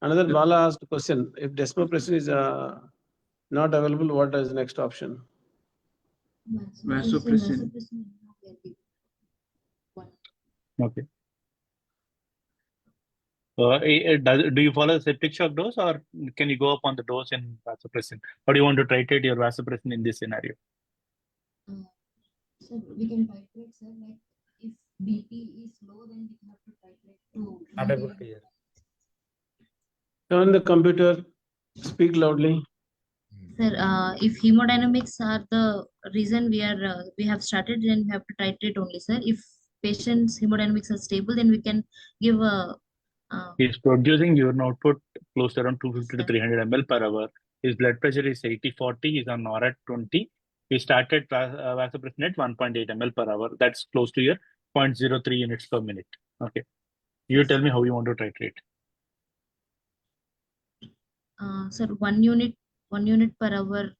Another Bala asked a question. If desmopressin is not available, what is the next option? Vasopressin. Okay. Do you follow the septic shock dose, or can you go up on the dose in vasopressin? Or do you want to titrate your vasopressin in this scenario? So we can titrate, sir. Like if BP is low, then we have to titrate to. Not able to hear. Turn the computer, speak loudly. Sir, if hemodynamics are the reason we have started, then we have to titrate only, sir. If patient's hemodynamics are stable, then we can give a. He's producing urine output close to around 250 to 300 ml per hour. His blood pressure is 80/40. He's on NOR at 20. We started vasopressin at 1.8 ml per hour. That's close to your 0.03 units per minute. Okay. You tell me how you want to titrate. Sir, 1 unit per hour.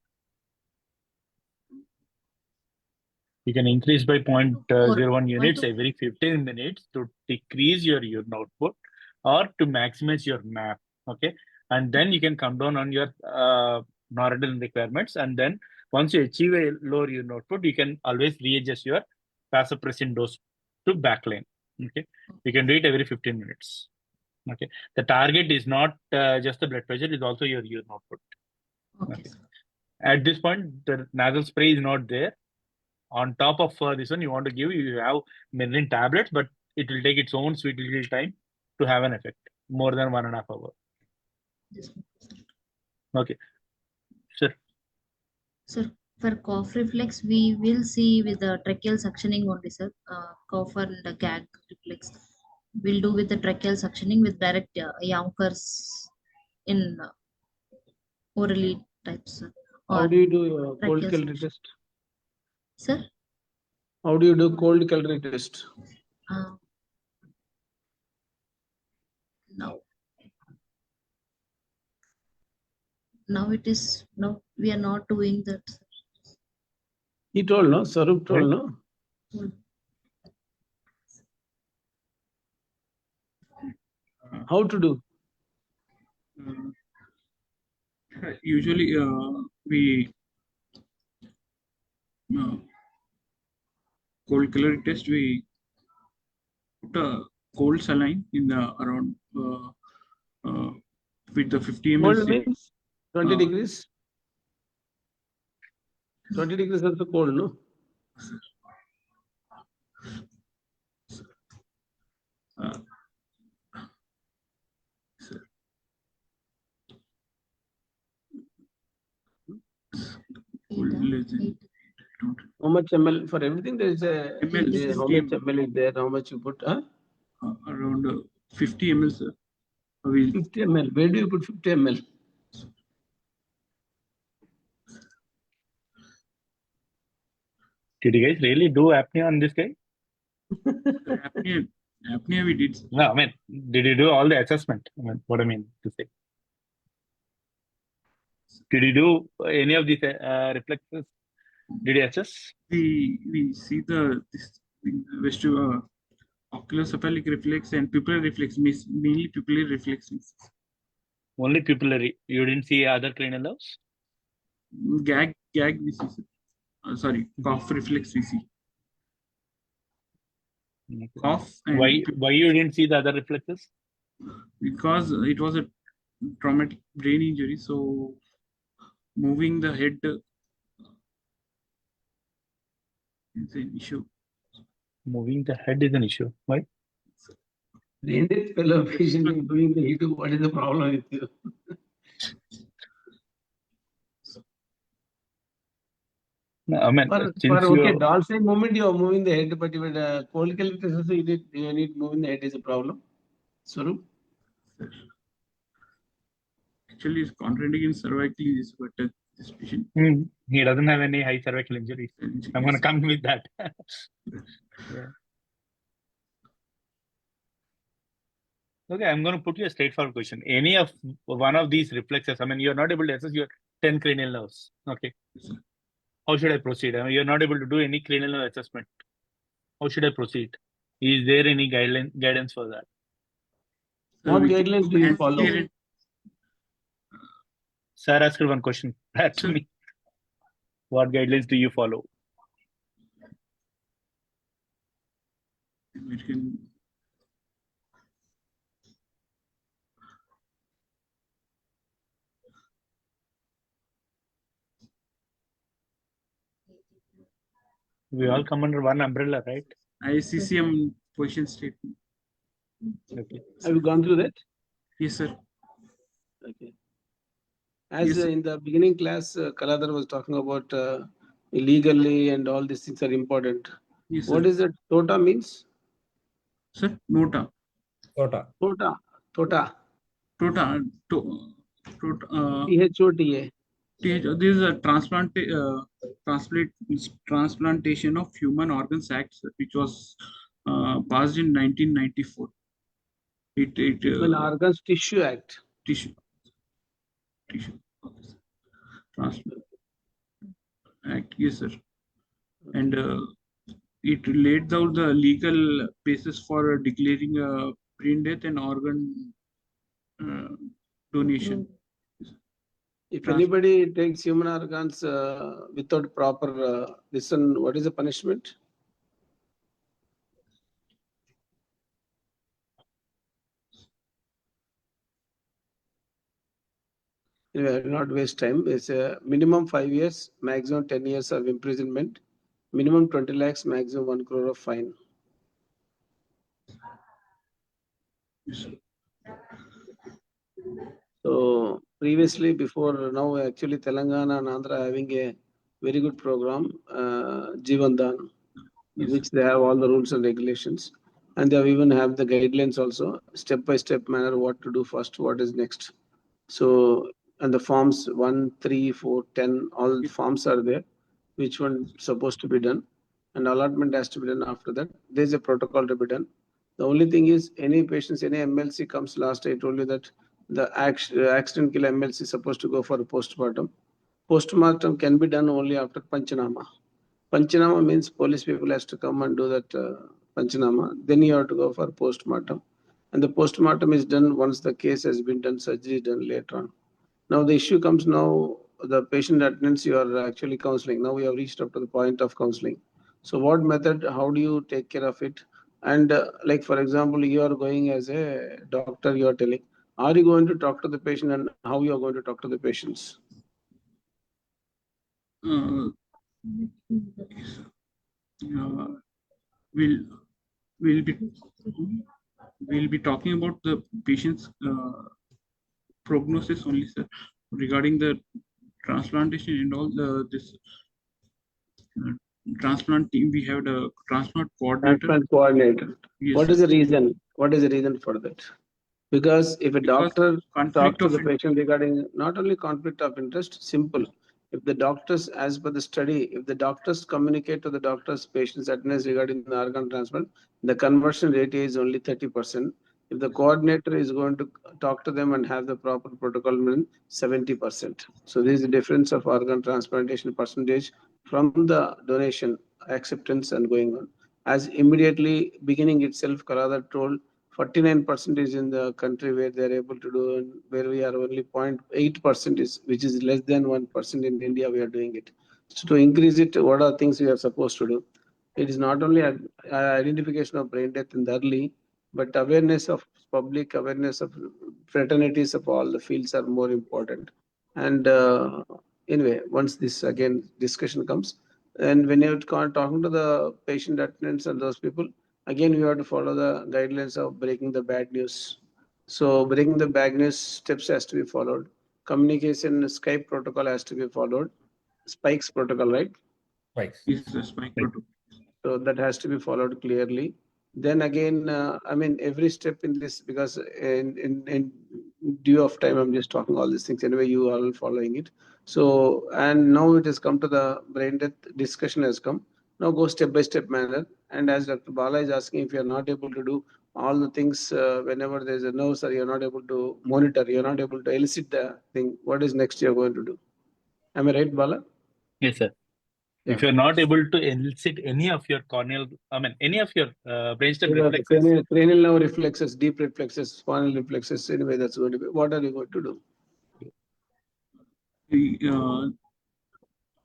You can increase by 0.01 units every 15 minutes to decrease your urine output or to maximize your MAP. Okay. And then you can come down on your noradrenaline requirements. And then once you achieve a lower urine output, you can always readjust your vasopressin dose to backline. Okay. You can do it every 15 minutes. Okay. The target is not just the blood pressure, it's also your urine output. Okay. At this point, the nasal spray is not there. On top of this one, you want to give, you have Mirlin tablets, but it will take its own sweet little time to have an effect, more than 1.5 hours. Okay. Sir. Sir, for cough reflex, we will see with the tracheal suctioning only, sir. Cough and the gag reflex. We'll do with the tracheal suctioning with direct Yonkers in orally types. How do you do cold calorie test? Sir? How do you do cold calorie test? No. now we are not doing that. He told, no? Swaroop told, no? How to do? Usually, we cold caloric test. We put a cold saline in the around with the 50 ml. Cold means 20 degrees. 20 degrees is also cold, no? How much ml for everything? There is a ml, how much ml is there? How much you put? Around 50 ml, sir. 50 ml. Where do you put 50 ml? Did you guys really do apnea on this guy? Apnea we did. No, I mean, did you do all the assessment? I mean, what I mean to say. Did you do any of these reflexes? Did you assess? We see the oculocephalic reflex and pupillary reflex, mainly pupillary reflexes. Only pupillary. You didn't see other cranial nerves? Gag we see. Sorry, cough reflex we see. Okay. Cough. And why you didn't see the other reflexes? Because it was a traumatic brain injury, so moving the head is an issue. Moving the head is an issue. Why? Brain dead fellow patient is doing the heat. What is the problem with you? No, I mean, Dolphin movement you are moving the head, but even cold caloric also you need moving the head is a problem. Swaroop? Actually, it's contraindicated cervical disease, but this patient. He doesn't have any high cervical injuries. I'm going to come with that. Yeah. Okay, I'm going to put you a straightforward question. Any of one of these reflexes, I mean, you're not able to assess your 10 cranial nerves. Okay. How should I proceed? I mean, you're not able to do any cranial nerve assessment. How should I proceed? Is there any guidance for that? What guidelines do you follow? Sir asked one question back to me. What guidelines do you follow? We all come under one umbrella, right? ICCM position statement. Okay. Have you gone through that? Yes, sir. Okay. As in the beginning class, Kaladhar was talking about illegally and all these things are important. Yes, what is it? TOTA means? Sir, NOTA. TOTA. TOTA. TOTA. TOTA. THOTA. This is a Transplantation of Human Organs Act, which was passed in 1994. Human Organs Tissue Act. Tissue. Transplant Act, yes, sir. And it laid out the legal basis for declaring a brain death and organ donation. If anybody takes human organs without proper what is the punishment? Anyway, I will not waste time. It's a minimum 5 years, maximum 10 years of imprisonment, minimum 20 lakhs, maximum 1 crore of fine. So previously, before now, actually Telangana and Andhra having a very good program, Jivandan, which they have all the rules and regulations, and they even have the guidelines also, step-by-step manner, what to do first, what is next. So, and the forms 1, 3, 4, 10, all forms are there, which one supposed to be done, and allotment has to be done after that. There is a protocol to be done. The only thing is, any patients, any MLC comes last, I told you that the accident kill MLC is supposed to go for a postmortem. Postmortem can be done only after Panchanama. Panchanama means police people has to come and do that Panchanama. Then you have to go for postmortem. And the postmortem is done once the case has been done, surgery done later on. Now the issue comes now, the patient attendance you are actually counseling. Now we have reached up to the point of counseling. So what method, how do you take care of it? And like for example, you are going as a doctor, you are telling, are you going to talk to the patient and how you are going to talk to the patients? We'll be talking about the patient's prognosis only, sir, regarding the transplantation and all this transplant team. We have the transplant coordinator. Transplant coordinator. Yes, What sir. is the reason? What is the reason for that? Because if a doctor talks to the patient regarding not only conflict of interest, simple. If the doctors, as per the study, if the doctors communicate to the doctors' patients' attendance regarding the organ transplant, the conversion rate is only 30%. If the coordinator is going to talk to them and have the proper protocol, then 70%. So this is the difference of organ transplantation percentage from the donation acceptance and going on. As immediately beginning itself, Karadar told, 49% is in the country where they are able to do, and where we are only 0.8% is, which is less than 1% in India. We are doing it. So to increase it, what are things we are supposed to do? It is not only identification of brain death in the early, but awareness of public, awareness of fraternities of all the fields are more important. And anyway, once this again discussion comes, and when you're talking to the patient attendants and those people, again, we have to follow the guidelines of breaking the bad news. So breaking the bad news steps has to be followed. Communication Skype protocol has to be followed. Spikes protocol, right? Right. Yes, the spike protocol. So that has to be followed clearly. Then again, I mean, every step in this, because in due of time, I'm just talking all these things. Anyway, you are all following it. So, and now it has come to the brain death discussion has come. Now go step by step manner. And as Dr. Bala is asking, if you are not able to do all the things, whenever there is a nerve, sir, you're not able to monitor, you're not able to elicit the thing, what is next you're going to do? Am I right, Bala? Yes, sir. Yeah. If you're not able to elicit any of your corneal, any of your brainstem reflexes, Cranial nerve reflexes, deep reflexes, spinal reflexes, anyway, that's going to be. What are you going to do?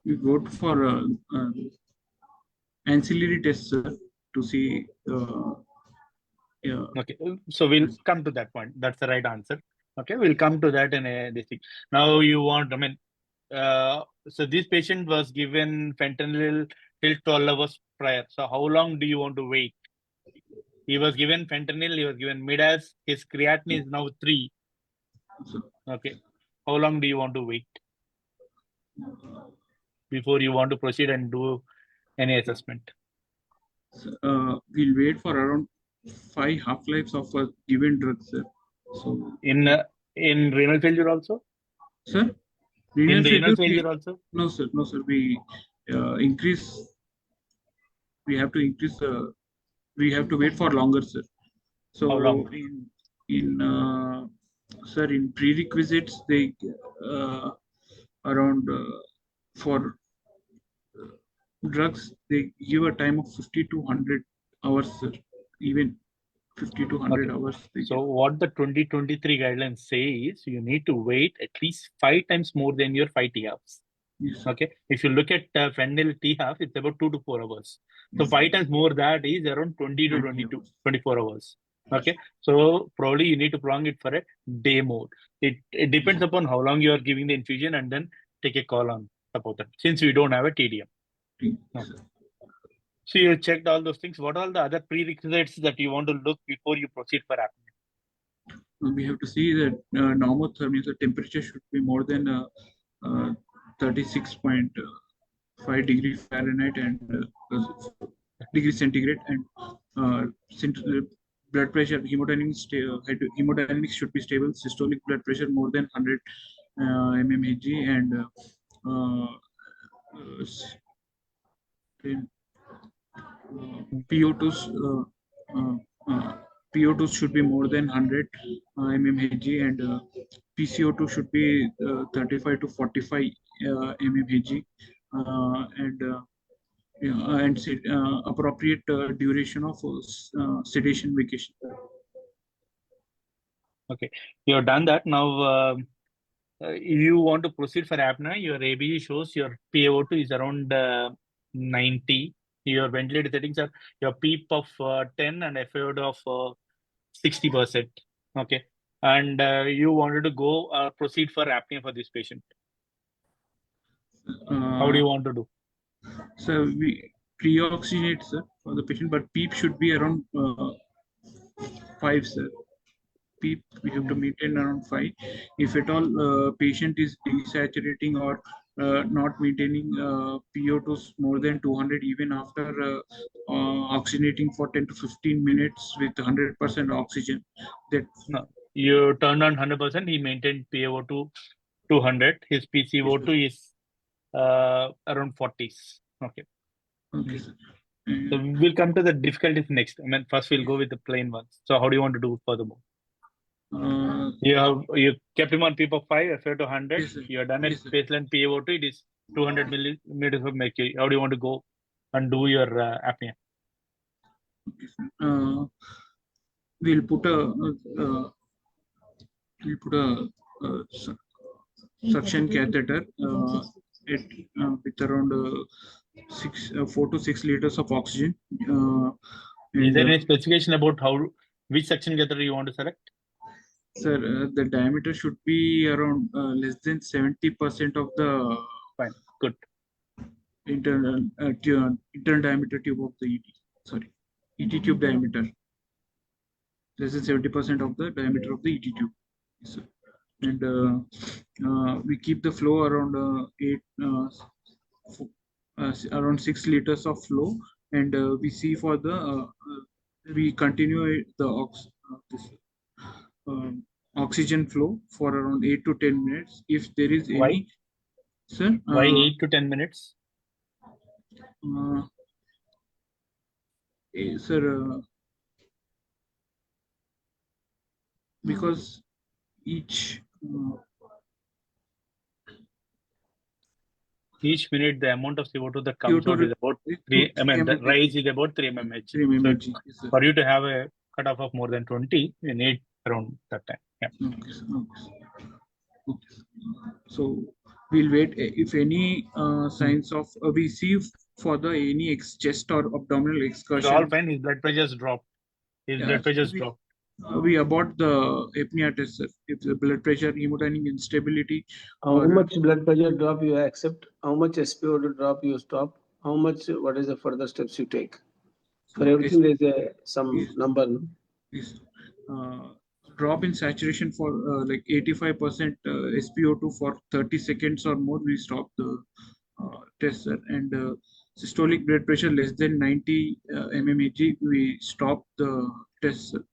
We go for ancillary tests, sir, to see. Okay, so we'll come to that point. That's the right answer. Okay, we'll come to that in this thing. Now you want, so this patient was given fentanyl till 12 hours prior. So how long do you want to wait? He was given fentanyl, he was given midas, his creatinine is now 3. Okay, how long do you want to wait before you want to proceed and do any assessment? We'll wait for around 5 half-lives of a given drug, sir. So in renal failure also? Sir? In renal failure also? No, sir. No, sir. We increase. We have to increase. We have to wait for longer, sir. So how long? Sir, in prerequisites, they around for drugs, they give a time of 50 to 100 hours, sir. Even 50 to 100 hours. So what the 2023 guidelines say is you need to wait at least 5 times more than your 5 T-halves. Yes. Okay. If you look at fentanyl T-half, it's about 2 to 4 hours. So 5 times more that is around 20 to 24 hours. Okay. So probably you need to prolong it for a day more. It depends upon how long you are giving the infusion and then take a call on about that, since we don't have a TDM. No. So you checked all those things. What are all the other prerequisites that you want to look before you proceed for apnea? We have to see that normothermia, the temperature should be more than 36.5 degree Fahrenheit and degree centigrade, and blood pressure, hemodynamics should be stable. Systolic blood pressure more than 100 mmHg, and PO2s PO2 should be more than 100 mmHg, and PCO2 should be 35 to 45 mmHg, and appropriate duration of sedation vacation. Okay, you have done that. Now, you want to proceed for apnea. Your ABG shows your PaO2 is around 90. Your ventilator settings are your PEEP of 10 and FiO2 of 60%. Okay, and you wanted to go proceed for apnea for this patient. How do you want to do? So we pre-oxygenate, sir, for the patient, but PEEP should be around 5, sir. PEEP we have to maintain around 5. If at all patient is desaturating or not maintaining PO2s more than 200 even after oxygenating for 10 to 15 minutes with 100% oxygen, that No, you turned on 100%. He maintained PaO2 200. His PCO2 is around 40s. Okay. okay, sir. So we'll come to the difficulties next. I mean, first we'll go with the plain ones. So how do you want to do furthermore? You kept him on PEEP of 5, FiO2 100. Yes, sir. You have done a Yes, sir. baseline PaO2. It is 200 millimeters of mercury. How do you want to go and do your apnea? Okay, sir. We'll put a suction catheter with around 4 to 6 liters of oxygen. Is there any specification about which suction catheter you want to select? Sir, the diameter should be around less than 70% of the Fine, good. internal diameter tube of the ET. Sorry, ET tube diameter. Less than 70% of the diameter of the ET tube. Yes, sir. And we keep the flow around around 6 liters of flow, and we see for the we continue the oxygen flow for around 8 to 10 minutes. If there is Why? any, sir, Why 8 to 10 minutes? Sir, because each minute the amount of CO2 that comes CO2 out is about 3. I mean, the rise is about 3 mmHg. 3 mmHg. So Yes, sir. for you to have a cutoff of more than 20, you need around that time. Yeah. Okay, sir. Okay, sir. So we'll wait if any signs of we see for the any chest or abdominal It's excursion. all fine. His blood pressure dropped. His blood pressure dropped. We abort the apnea test, sir. If the blood pressure, hemodynamic instability. How much blood pressure drop you accept? How much SpO2 drop you stop? How much? What is the further steps you take? For everything, there is some number. No? Yes. Drop in saturation for like 85% SpO2 for 30 seconds or more. We stop the test, sir. And systolic blood pressure less than 90 mmHg. We stop the test, sir.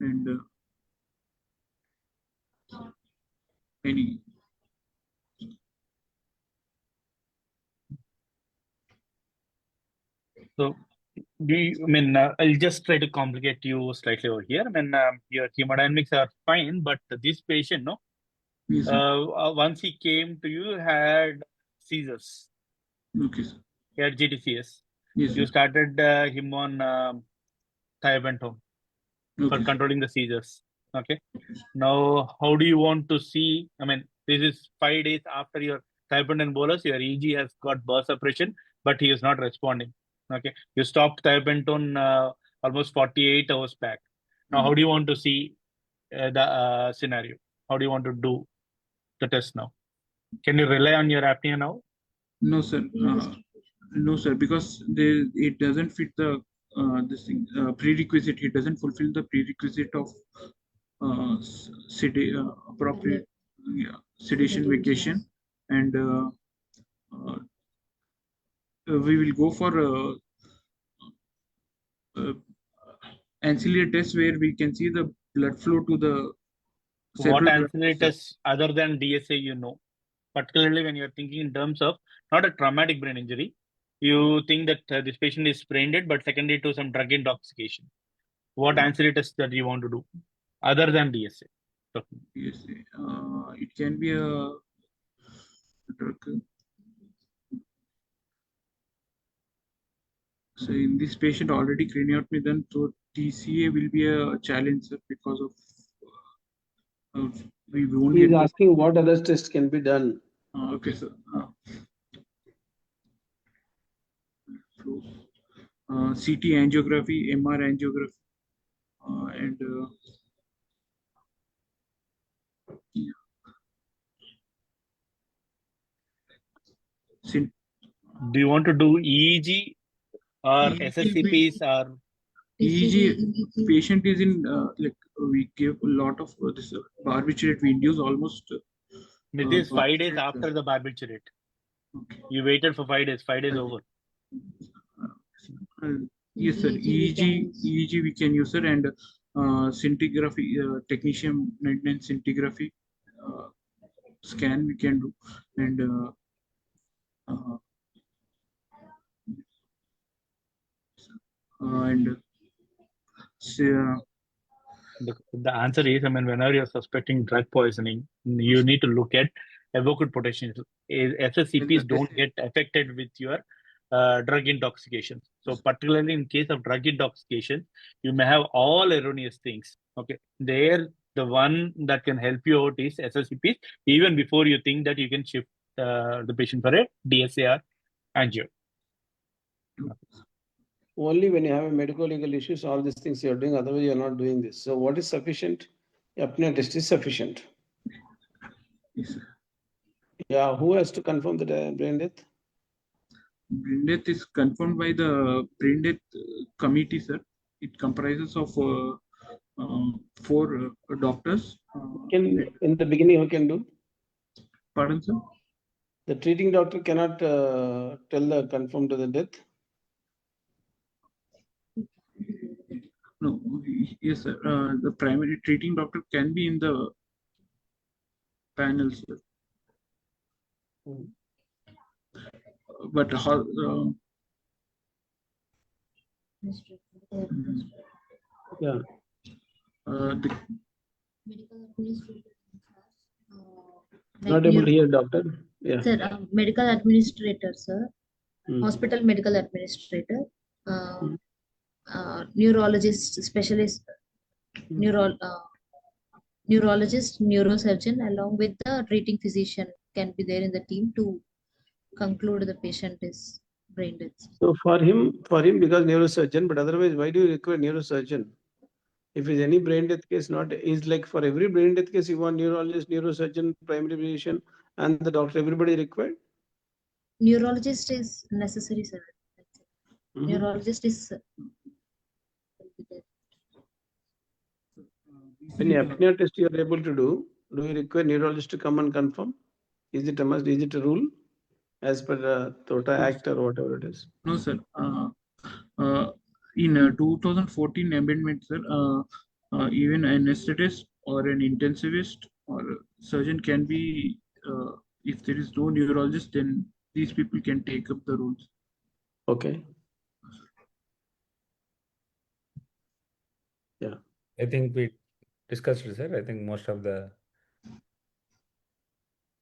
And any. So, I'll just try to complicate you slightly over here. I mean, your hemodynamics are fine, but this patient, no, Yes, once he came to you, had seizures. Okay, sir. He had GTCS. Yes, You sir. started him on thiopentone for controlling the seizures. Okay. Now, how do you want to see? I mean, this is 5 days after your thiopentone bolus. Your EG has got burst suppression, but he is not responding. Okay. You stopped thiopentone almost 48 hours back. Now, how do you want to see the scenario? How do you want to do the test now? Can you rely on your apnea now? No, sir. No, sir, because it doesn't fit the this thing prerequisite. It doesn't fulfill the prerequisite of appropriate sedation vacation, and we will go for ancillary tests where we can see the blood flow to the what ancillary tests other than DSA you know? Particularly when you're thinking in terms of not a traumatic brain injury, you think that this patient is brain dead, but secondary to some drug intoxication. What ancillary tests that you want to do other than DSA? Yes, it can be a drug. So in this patient already craniotomy done, so TCA will be a challenge, sir, because of we won't He is get asking what other tests can be done. okay, sir. So, CT angiography, MR angiography, and yeah. Do you want to do EEG or EEG SSCPs or EEG patient is in like we gave a lot of this barbiturate. We induce almost. it is 5 days after the barbiturate. Okay. You waited for 5 days. 5 days over. Yes, sir. EEG we can use, sir, and scintigraphy, technetium 99 scintigraphy scan we can do, and The answer is, I mean, whenever you're suspecting drug poisoning, you need to look at evoked potential. SSCPs don't get affected with your drug intoxication. So particularly in case of drug intoxication, you may have all erroneous things. Okay, there the one that can help you out is SSCPs, even before you think that you can shift the patient for a DSA or angio. Only when you have a medical legal issues, all these things you're doing, otherwise you're not doing this. So what is sufficient? Apnea test is sufficient. Yes, yeah, who has to confirm the brain death? Brain death is confirmed by the brain death committee, sir. It comprises of 4 doctors. In the beginning, who can do? Pardon, sir? The treating doctor cannot confirm to the death. No, yes, sir. The primary treating doctor can be in the panel, sir. But how? Yeah. The Medical administrator. Not able to hear, doctor. Yeah. Sir, medical administrator, sir. Hospital medical administrator. Neurologist, specialist, neurologist, neurosurgeon, along with the treating physician can be there in the team to conclude the patient is brain death. So for him, because neurosurgeon, but otherwise, why do you require neurosurgeon? If it's any brain death case, not is like for every brain death case, you want neurologist, neurosurgeon, primary physician, and the doctor. Everybody required. Neurologist is necessary, sir. Neurologist is. When apnea test you are able to do you require neurologist to come and confirm? Is it a must? Is it a rule as per the TOTA Act or whatever it is? No, sir. In 2014 amendment, sir, even an anesthetist or an intensivist or a surgeon can be, if there is no neurologist, then these people can take up the roles. Okay. Yeah. I think we discussed it, sir. I think most of the...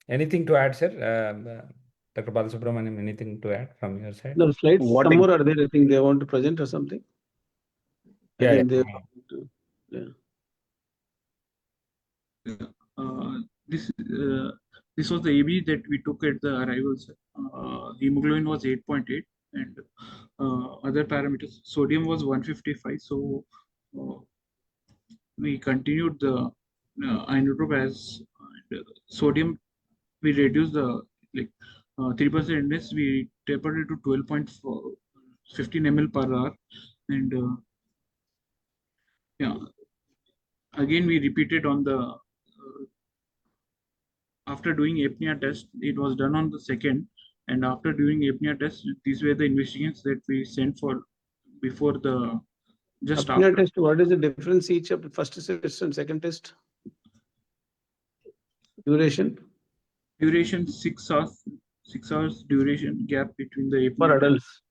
Anything to add, sir? Dr. Balasubrahmanyam, anything to add from your side? The slides, some more are there. I think they want to present or something. Yeah. This was the AB that we took at the arrivals. Hemoglobin was 8.8 and other parameters. Sodium was 155. So we continued the inotrope as sodium. We reduced the 3% index. We tapered it to 12.4, 15 ml per hour, and yeah. Again, we repeated on the after doing apnea test. It was done on the 2nd, and after doing apnea test, these were the investigations that we sent for before the just apnea after test. What is the difference each of the first test and second test? Duration. Duration 6 hours. 6 hours duration gap between the apnea for adults.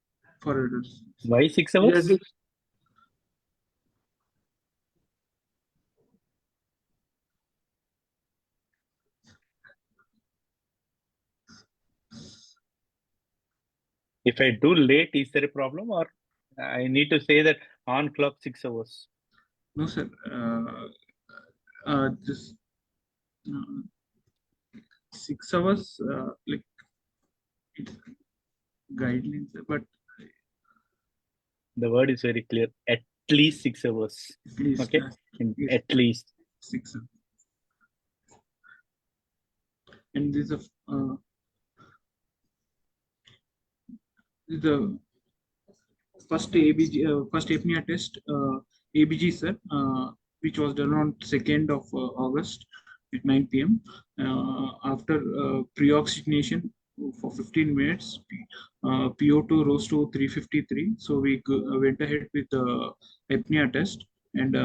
For adults. Why 6 hours? If I do late, is there a problem, or I need to say that on clock 6 hours? No, sir. This 6 hours, like it's guidelines, but The word is very clear. At least 6 hours. at least, Okay. yes, At least. 6 hours. And this is the first ABG, first apnea test, ABG, sir, which was done on 2nd of August at 9 p.m. After pre-oxygenation for 15 minutes, PO2 rose to 353. So we went ahead with the apnea test, and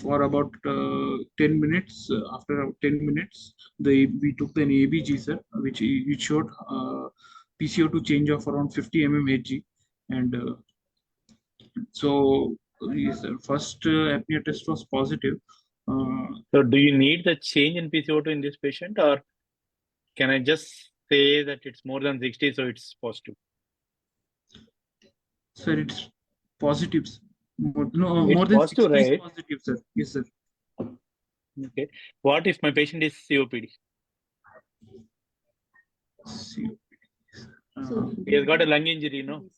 for about 10 minutes, after 10 minutes, we took an ABG, sir, which showed PCO2 change of around 50 mmHg. And so yes, sir, first apnea test was positive. So do you need the change in PCO2 in this patient, or can I just say that it's more than 60, so it's positive? Sir, it's positive. More It's than positive, 60 is right? positive, sir. Yes, sir. Okay. What if my patient is COPD? He has got a lung injury, no?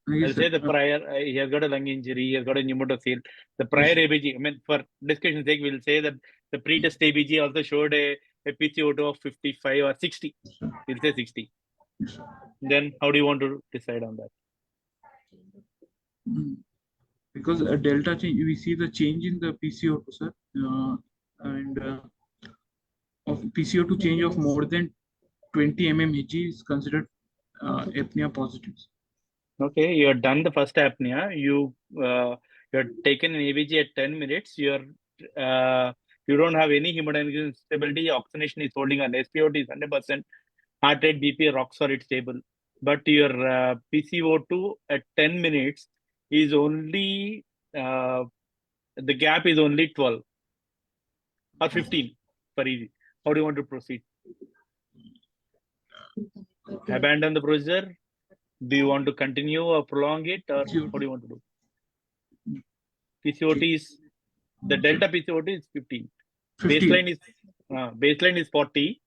Yes, I'll say sir. the prior, he has got a lung injury, he has got a pneumothorax. The prior ABG, I mean, for discussion's sake, we'll say that the pre-test ABG also showed a PCO2 of 55 or 60. We'll say 60. Then how do you want to decide on that? Because a delta change, we see the change in the PCO2, sir, and of PCO2 change of more than 20 mmHg is considered apnea positive. Okay, you have done the first apnea. You have taken an ABG at 10 minutes. You don't have any hemodynamic instability. Oxygenation is holding on. SpO2 is 100%. Heart rate, BP, rock solid stable. But your PCO2 at 10 minutes is only the gap is only 12 or 15 for easy. How do you want to proceed? Abandon the procedure? Do you want to continue or prolong it, or what do you want to do? PCOT is, the delta PCOT is 15. 15. Baseline is 40.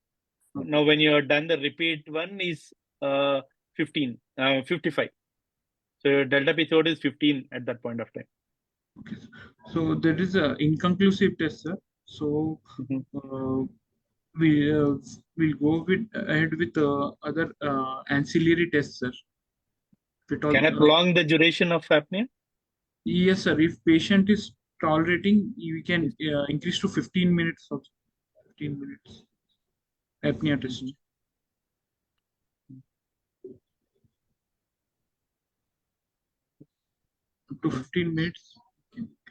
Now when you are done, the repeat one is 55. So your delta PCOT is 15 at that point of time. Okay. So there is a inconclusive test, sir. So we'll go ahead with other ancillary tests, sir. Can I prolong the duration of apnea? Yes, sir. If patient is tolerating, we can increase to 15 minutes also. 15 minutes apnea test. Up to 15 minutes.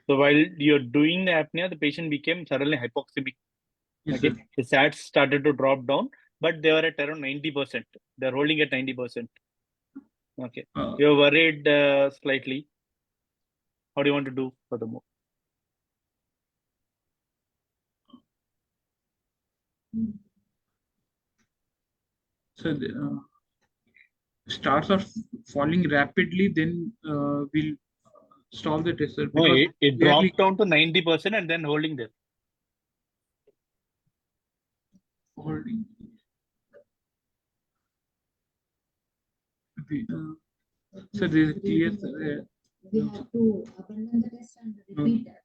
So while you're doing the apnea, the patient became suddenly hypoxemic. Yes, okay, sir. the sats started to drop down, but they were at around 90%. They're holding at 90%. Okay, you're worried slightly. How do you want to do furthermore? So the stars are falling rapidly, then we'll stop the test, sir. No, Because it dropped down to 90% and then holding there. Holding. So there is a clear. We have to abandon the test and repeat that.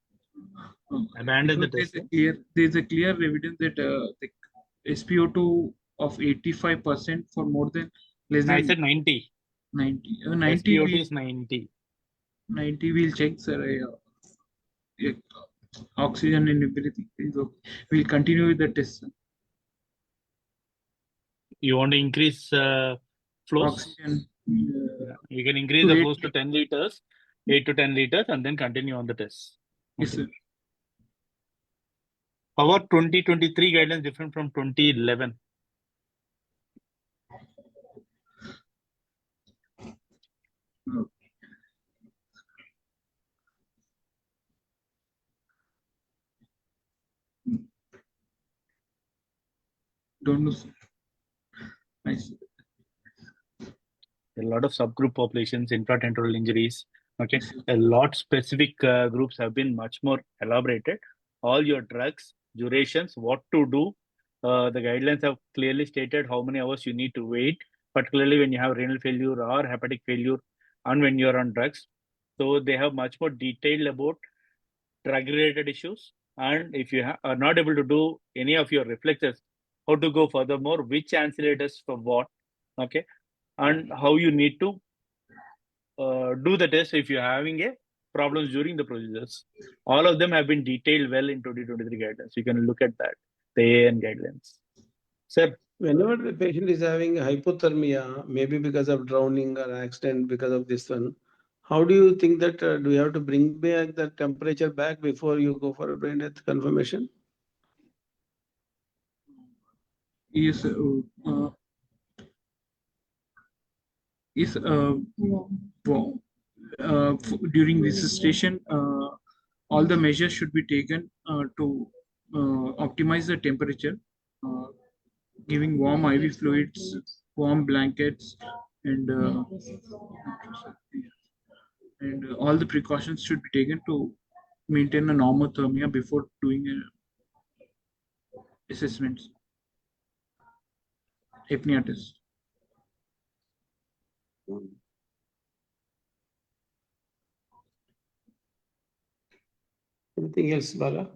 Abandon the test. There's a clear evidence that the SpO2 of 85% for more than less than. I said 90. 90. SpO2 is 90. 90 we'll check, sir. Oxygen and everything. We'll continue with the test, sir. You want to increase flows? Oxygen. You can increase the flows to 10 liters, 8 to 10 liters, and then continue on the test. Yes, sir. Our 2023 guidelines different from 2011. Don't know, sir. Nice. A lot of subgroup populations, infratemporal injuries. Okay, a lot specific groups have been much more elaborated. All your drugs, durations, what to do. The guidelines have clearly stated how many hours you need to wait, particularly when you have renal failure or hepatic failure, and when you are on drugs. So they have much more detail about drug-related issues, and if you are not able to do any of your reflexes, how to go furthermore, which ancillators for what, okay, and how you need to do the test if you're having a problems during the procedures. All of them have been detailed well in 2023 guidelines. You can look at that, the AN guidelines. Sir, Whenever the patient is having hypothermia, maybe because of drowning or accident, because of this one, how do you think that do you have to bring back the temperature back before you go for a brain death confirmation? Yes, during this station, all the measures should be taken to optimize the temperature, giving warm IV fluids, warm blankets, and all the precautions should be taken to maintain a normothermia before doing assessments, apnea test. Anything else, Bala?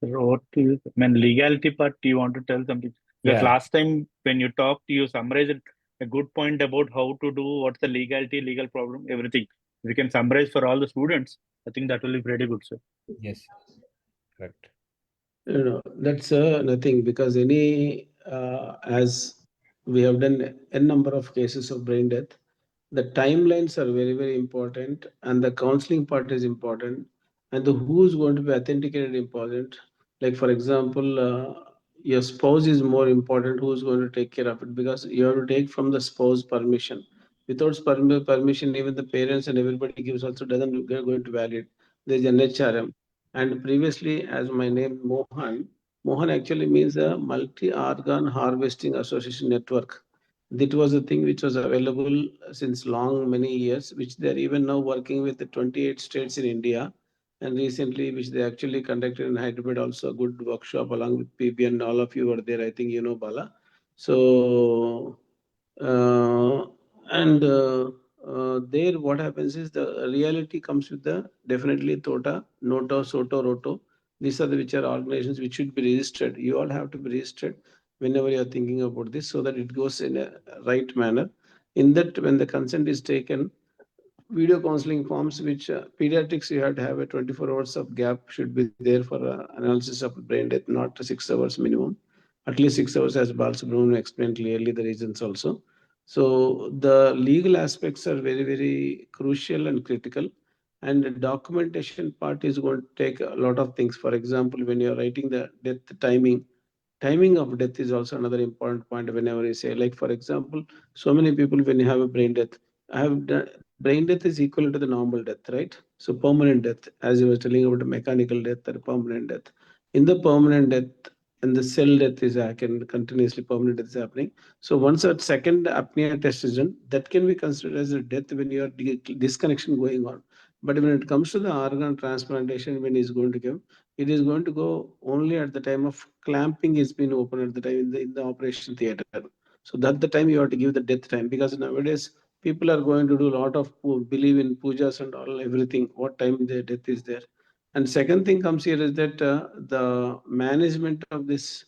what is, I mean, legality part, do you want to tell something? Because Yeah. last time when you talked, you summarized a good point about how to do, what's the legality, legal problem, everything. If you can summarize for all the students, I think that will be pretty good, sir. Yes. Correct. That's nothing, because as we have done n number of cases of brain death, the timelines are very, very important, and the counseling part is important, and the who is going to be authenticated important. Like, for example, your spouse is more important, who is going to take care of it, because you have to take from the spouse permission. Without permission, even the parents and everybody gives also doesn't going to valid. There's an HRM. And previously, as my name Mohan, Mohan actually means a multi-organ harvesting association network. That was a thing which was available since long many years, which they are even now working with the 28 states in India. And recently, which they actually conducted in Hyderabad, also a good workshop along with PB, and all of you were there. I think you know Bala. So, uh, and there what happens is the reality comes with the definitely TOTA, NOTO, SOTO, ROTO. These are the which are organizations which should be registered. You all have to be registered whenever you are thinking about this, so that it goes in a right manner. In that, when the consent is taken, video counseling forms, which pediatrics, you have to have a 24 hours of gap should be there for analysis of brain death, not 6 hours minimum. At least 6 hours, as Balasubrahmanyam explained clearly the reasons also. So the legal aspects are very, very crucial and critical. And the documentation part is going to take a lot of things. For example, when you're writing the death timing of death is also another important point whenever you say, like, for example, so many people, when you have a brain death, I have done, brain death is equal to the normal death, right? So permanent death, as you were telling about mechanical death or permanent death. In the permanent death, and the cell death is continuously permanent death is happening. So once a second apnea test is done, that can be considered as a death when you are disconnection going on. But when it comes to the organ transplantation, when it's going to give, it is going to go only at the time of clamping is being open at the time in the operation theater. So that's the time you have to give the death time, because nowadays people are going to do a lot of believe in pujas and all everything. What time the death is there? And second thing comes here is that the management of this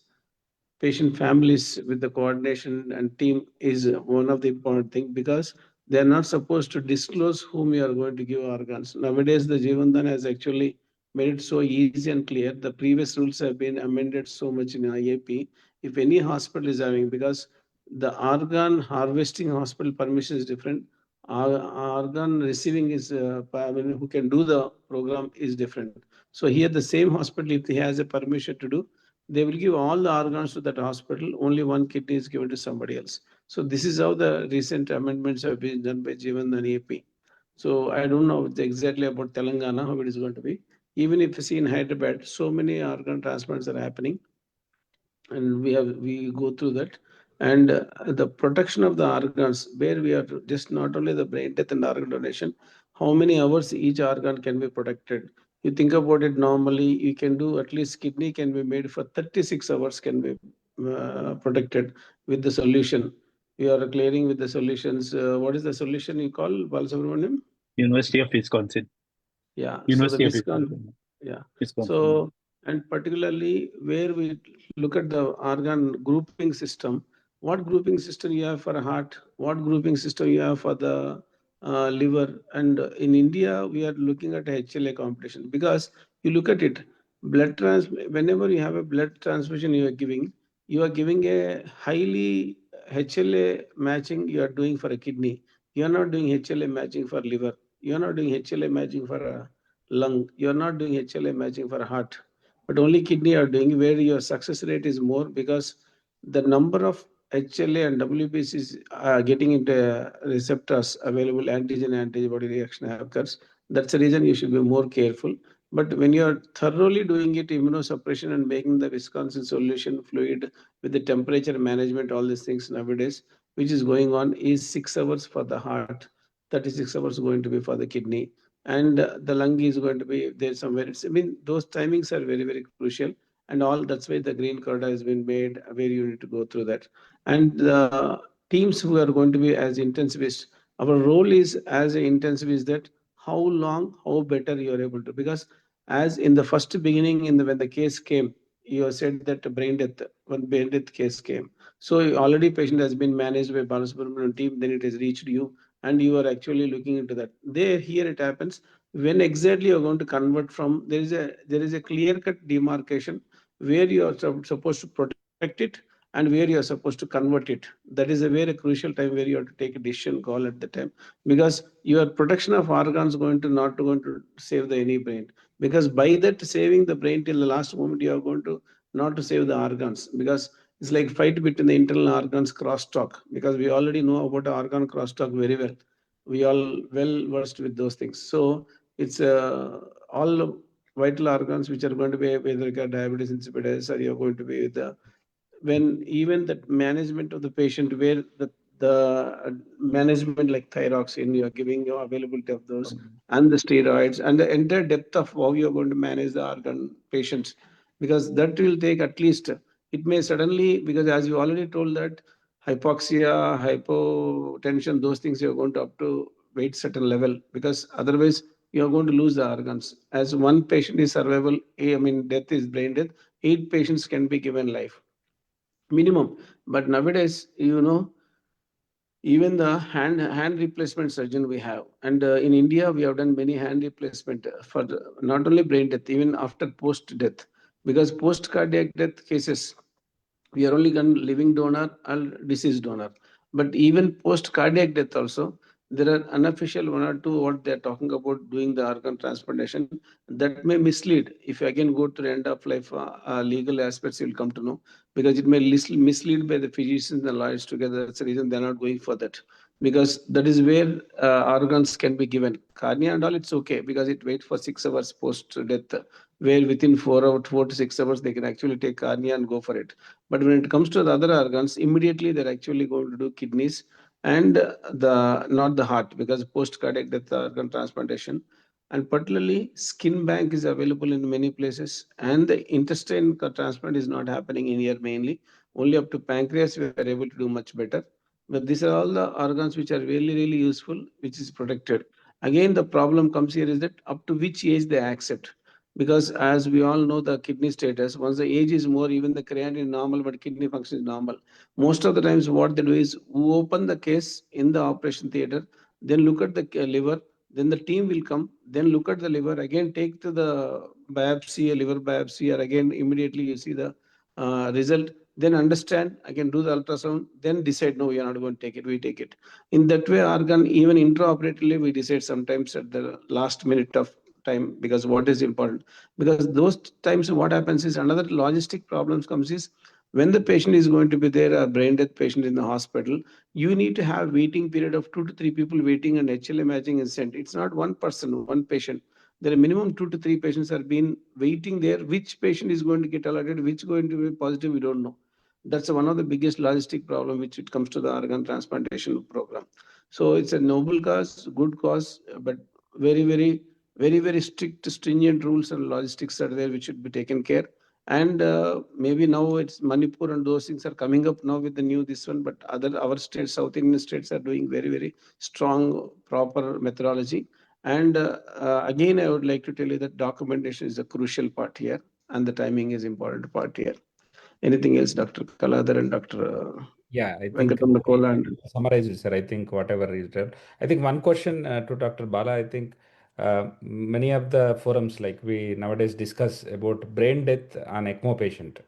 patient families with the coordination and team is one of the important thing, because they are not supposed to disclose whom you are going to give organs. Nowadays, the Jivandan has actually made it so easy and clear. The previous rules have been amended so much in IAP. If any hospital is having, because the organ harvesting hospital permission is different, organ receiving is, who can do the program is different. So here the same hospital, if he has a permission to do, they will give all the organs to that hospital. Only one kidney is given to somebody else. So this is how the recent amendments have been done by Jivan and AP. So I don't know exactly about Telangana, how it is going to be. Even if you see in Hyderabad, so many organ transplants are happening, and we go through that. And the protection of the organs, where we are just not only the brain death and organ donation, how many hours each organ can be protected. You think about it, normally you can do at least kidney can be made for 36 hours can be protected with the solution. We are clearing with the solutions. What is the solution you call, Balasubrahmanyam? University of Wisconsin. Yeah, so the University of Wisconsin, Wisconsin. yeah. Wisconsin. So, and particularly where we look at the organ grouping system, what grouping system you have for a heart, what grouping system you have for the liver. And in India, we are looking at HLA competition because you look at it, whenever you have a blood transfusion you are giving a highly HLA matching you are doing for a kidney. You are not doing HLA matching for liver. You are not doing HLA matching for a lung. You are not doing HLA matching for a heart, but only kidney are doing, where your success rate is more because the number of HLA and WBCs are getting into receptors available, antigen antibody reaction occurs. That's the reason you should be more careful. But when you are thoroughly doing it, immunosuppression and making the Wisconsin solution fluid with the temperature management, all these things nowadays, which is going on, is 6 hours for the heart, 36 hours going to be for the kidney, and the lung is going to be there somewhere. I mean, those timings are very, very crucial, and all that's why the green card has been made, where you need to go through that. And the teams who are going to be as intensivists, our role is as an intensivist that how long, how better you are able to, because as in the first beginning, when the case came, you said that brain death, when brain death case came. So already patient has been managed by Balasubrahmanyam team, then it has reached you, and you are actually looking into that. There, here it happens when exactly you're going to convert from, there is a clear-cut demarcation where you are supposed to protect it and where you are supposed to convert it. That is a very crucial time where you have to take a decision call at the time, because your protection of organs not going to save the any brain, because by that saving the brain till the last moment you are going to not to save the organs, because it's like fight between the internal organs crosstalk, because we already know about the organ crosstalk very well. We all well versed with those things. So it's all vital organs which are going to be, whether diabetes insipidus, or you're going to be the, when even the management of the patient, where the management like thyroxine, you are giving your availability of those, and the steroids, and the entire depth of how you're going to manage the organ patients, because that will take at least, it may suddenly, because as you already told that hypoxia, hypotension, those things you're going to up to wait certain level, because otherwise you're going to lose the organs. As one patient is survival, I mean death is brain death, 8 patients can be given life minimum. But nowadays, even the hand replacement surgeon we have, and in India we have done many hand replacement for not only brain death, even after post death, because post cardiac death cases we are only got living donor or deceased donor. But even post cardiac death also, there are unofficial one or two what they are talking about doing the organ transplantation, that may mislead. If you again go to the end of life legal aspects, you'll come to know, because it may mislead by the physicians and lawyers together. That's the reason they're not going for that, because that is where organs can be given. Cardia and all, it's okay because it waits for 6 hours post death, where within 4 to 6 hours they can actually take cardia and go for it. But when it comes to the other organs, immediately they're actually going to do kidneys and the not the heart, because post cardiac death organ transplantation, and particularly skin bank is available in many places, and the intestine transplant is not happening in here mainly. Only up to pancreas we are able to do much better. But these are all the organs which are really, really useful, which is protected. Again, the problem comes here is that up to which age they accept, because as we all know the kidney status, once the age is more, even the creatinine is normal but kidney function is normal. Most of the times what they do is who open the case in the operation theater, then look at the liver, then the team will come, then look at the liver, again take to the biopsy, a liver biopsy, or again immediately you see the result, then understand, again do the ultrasound, then decide, no, we are not going to take it, we take it. In that way, organ, even intraoperatively, we decide sometimes at the last minute of time, because what is important, because those times what happens is another logistic problems comes is when the patient is going to be there, a brain death patient in the hospital, you need to have waiting period of 2 to 3 people waiting, and HLA matching is sent. It's not one person, one patient. There are minimum 2 to 3 patients are been waiting there. Which patient is going to get allotted, which going to be positive, we don't know. That's one of the biggest logistic problem which it comes to the organ transplantation program. So it's a noble cause, good cause, but very strict, stringent rules and logistics are there which should be taken care. And maybe now it's Manipur and those things are coming up now with the new this one, but our states, South Indian states are doing very strong, proper methodology. And again, I would like to tell you that documentation is a crucial part here, and the timing is important part here. Anything else, Dr. Kaladhar and Dr. Yeah, I think Venkat Kola and summarize it, sir. I think whatever is there. I think one question to Dr. Bala, I think many of the forums like we nowadays discuss about brain death on ECMO patient.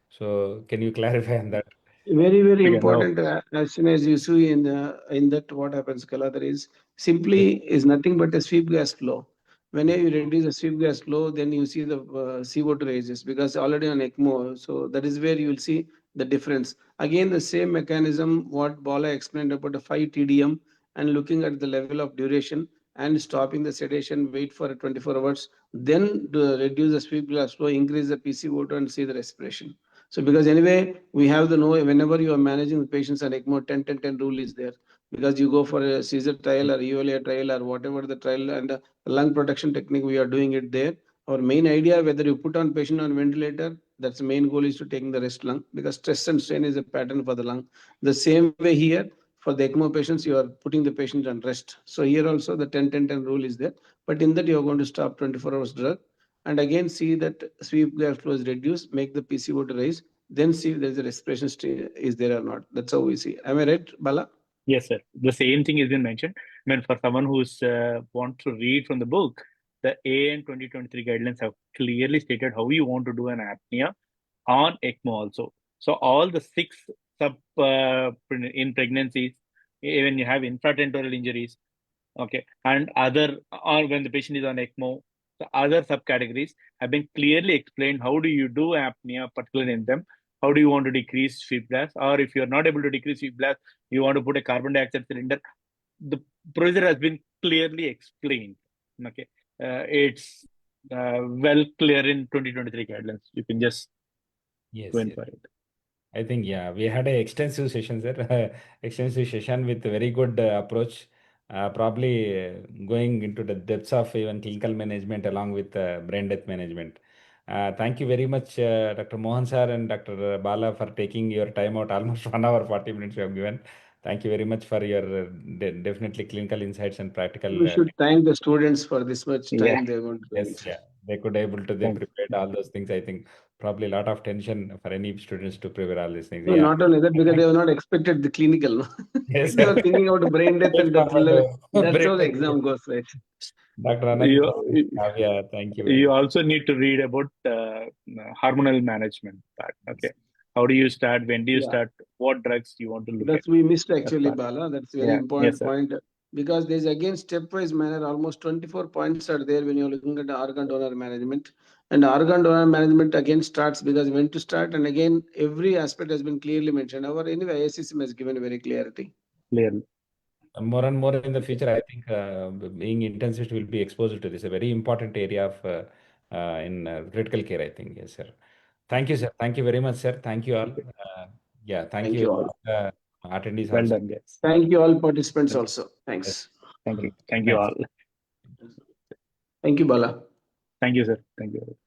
So can you clarify on that? very Again, important. As soon as you see in that what happens, Kaladhar, is simply is nothing but a sweep gas flow. Whenever you reduce the sweep gas flow, then you see the CO2 raises because already on ECMO. So that is where you will see the difference. Again, the same mechanism what Bala explained about the 5 TDM and looking at the level of duration and stopping the sedation, wait for 24 hours, then reduce the sweep gas flow, increase the PCO2 and see the respiration. So because anyway, we have the know whenever you are managing the patients on ECMO, 10-10-10 rule is there. Because you go for a Caesar trial or ULA trial or whatever the trial and lung protection technique, we are doing it there. Our main idea, whether you put on patient on ventilator, that's the main goal is to take the rest lung because stress and strain is a pattern for the lung. The same way here, for the ECMO patients, you are putting the patient on rest. So here also the 10-10-10 rule is there. But in that, you are going to stop 24 hours drug. And again, see that sweep gas flow is reduced, make the PCO2 rise, then see if there is a respiration is there or not. That's how we see. Am I right, Bala? yes, sir. The same thing has been mentioned. I mean, for someone who's wants to read from the book, the AN 2023 guidelines have clearly stated how you want to do an apnea on ECMO also. So all the 6 sub in pregnancies, when you have infratentorial injuries, okay, and other, or when the patient is on ECMO, the other subcategories have been clearly explained. How do you do apnea, particularly in them? How do you want to decrease sweep gas? Or if you're not able to decrease sweep gas, you want to put a carbon dioxide cylinder. The procedure has been clearly explained. Okay, it's well clear in 2023 guidelines. You can just Yes, go in yes. for it. I think, yeah, we had an extensive session, sir. Extensive session with a very good approach. Probably going into the depths of even clinical management along with brain death management. Thank you very much, Dr. Mohan sir and Dr. Bala, for taking your time out. Almost 1 hour 40 minutes you have given. Thank you very much for your definitely clinical insights and practical. We should thank the students for this much Yeah. time they're going to do Yes, it. yeah, they could able to they Thank you. prepared all those things. I think probably a lot of tension for any students to prepare all these things. No, Yeah. not only that, because they were not expected the clinical. No? Yes, They sir. were thinking about brain death and death. That's Brain how the death. exam goes, right? Dr. Anant, Kavya, thank you very You much. also need to read about hormonal management part. Okay, how do you start? When do you Yeah. start? What drugs you want to look That's at? we missed That's actually, part. Bala. That's very Yeah. important Yes, sir. point because there's again stepwise manner. Almost 24 points are there when you're looking at the organ donor management. And organ donor management again starts because when to start, and again every aspect has been clearly mentioned. Our anyway ISCM has given very clarity. Clearly. More and more in the future, I think being intensivist will be exposed to this. A very important area of in critical care, I think. Yes, sir. Thank you, sir. Thank you very much, sir. Thank you all. Yeah, thank you all. attendees Well also. done, guys. Thank you all participants Yes. also. Thanks. Thank you. Thank you Thanks. all. Thank you, Bala. Thank you, sir. Thank you.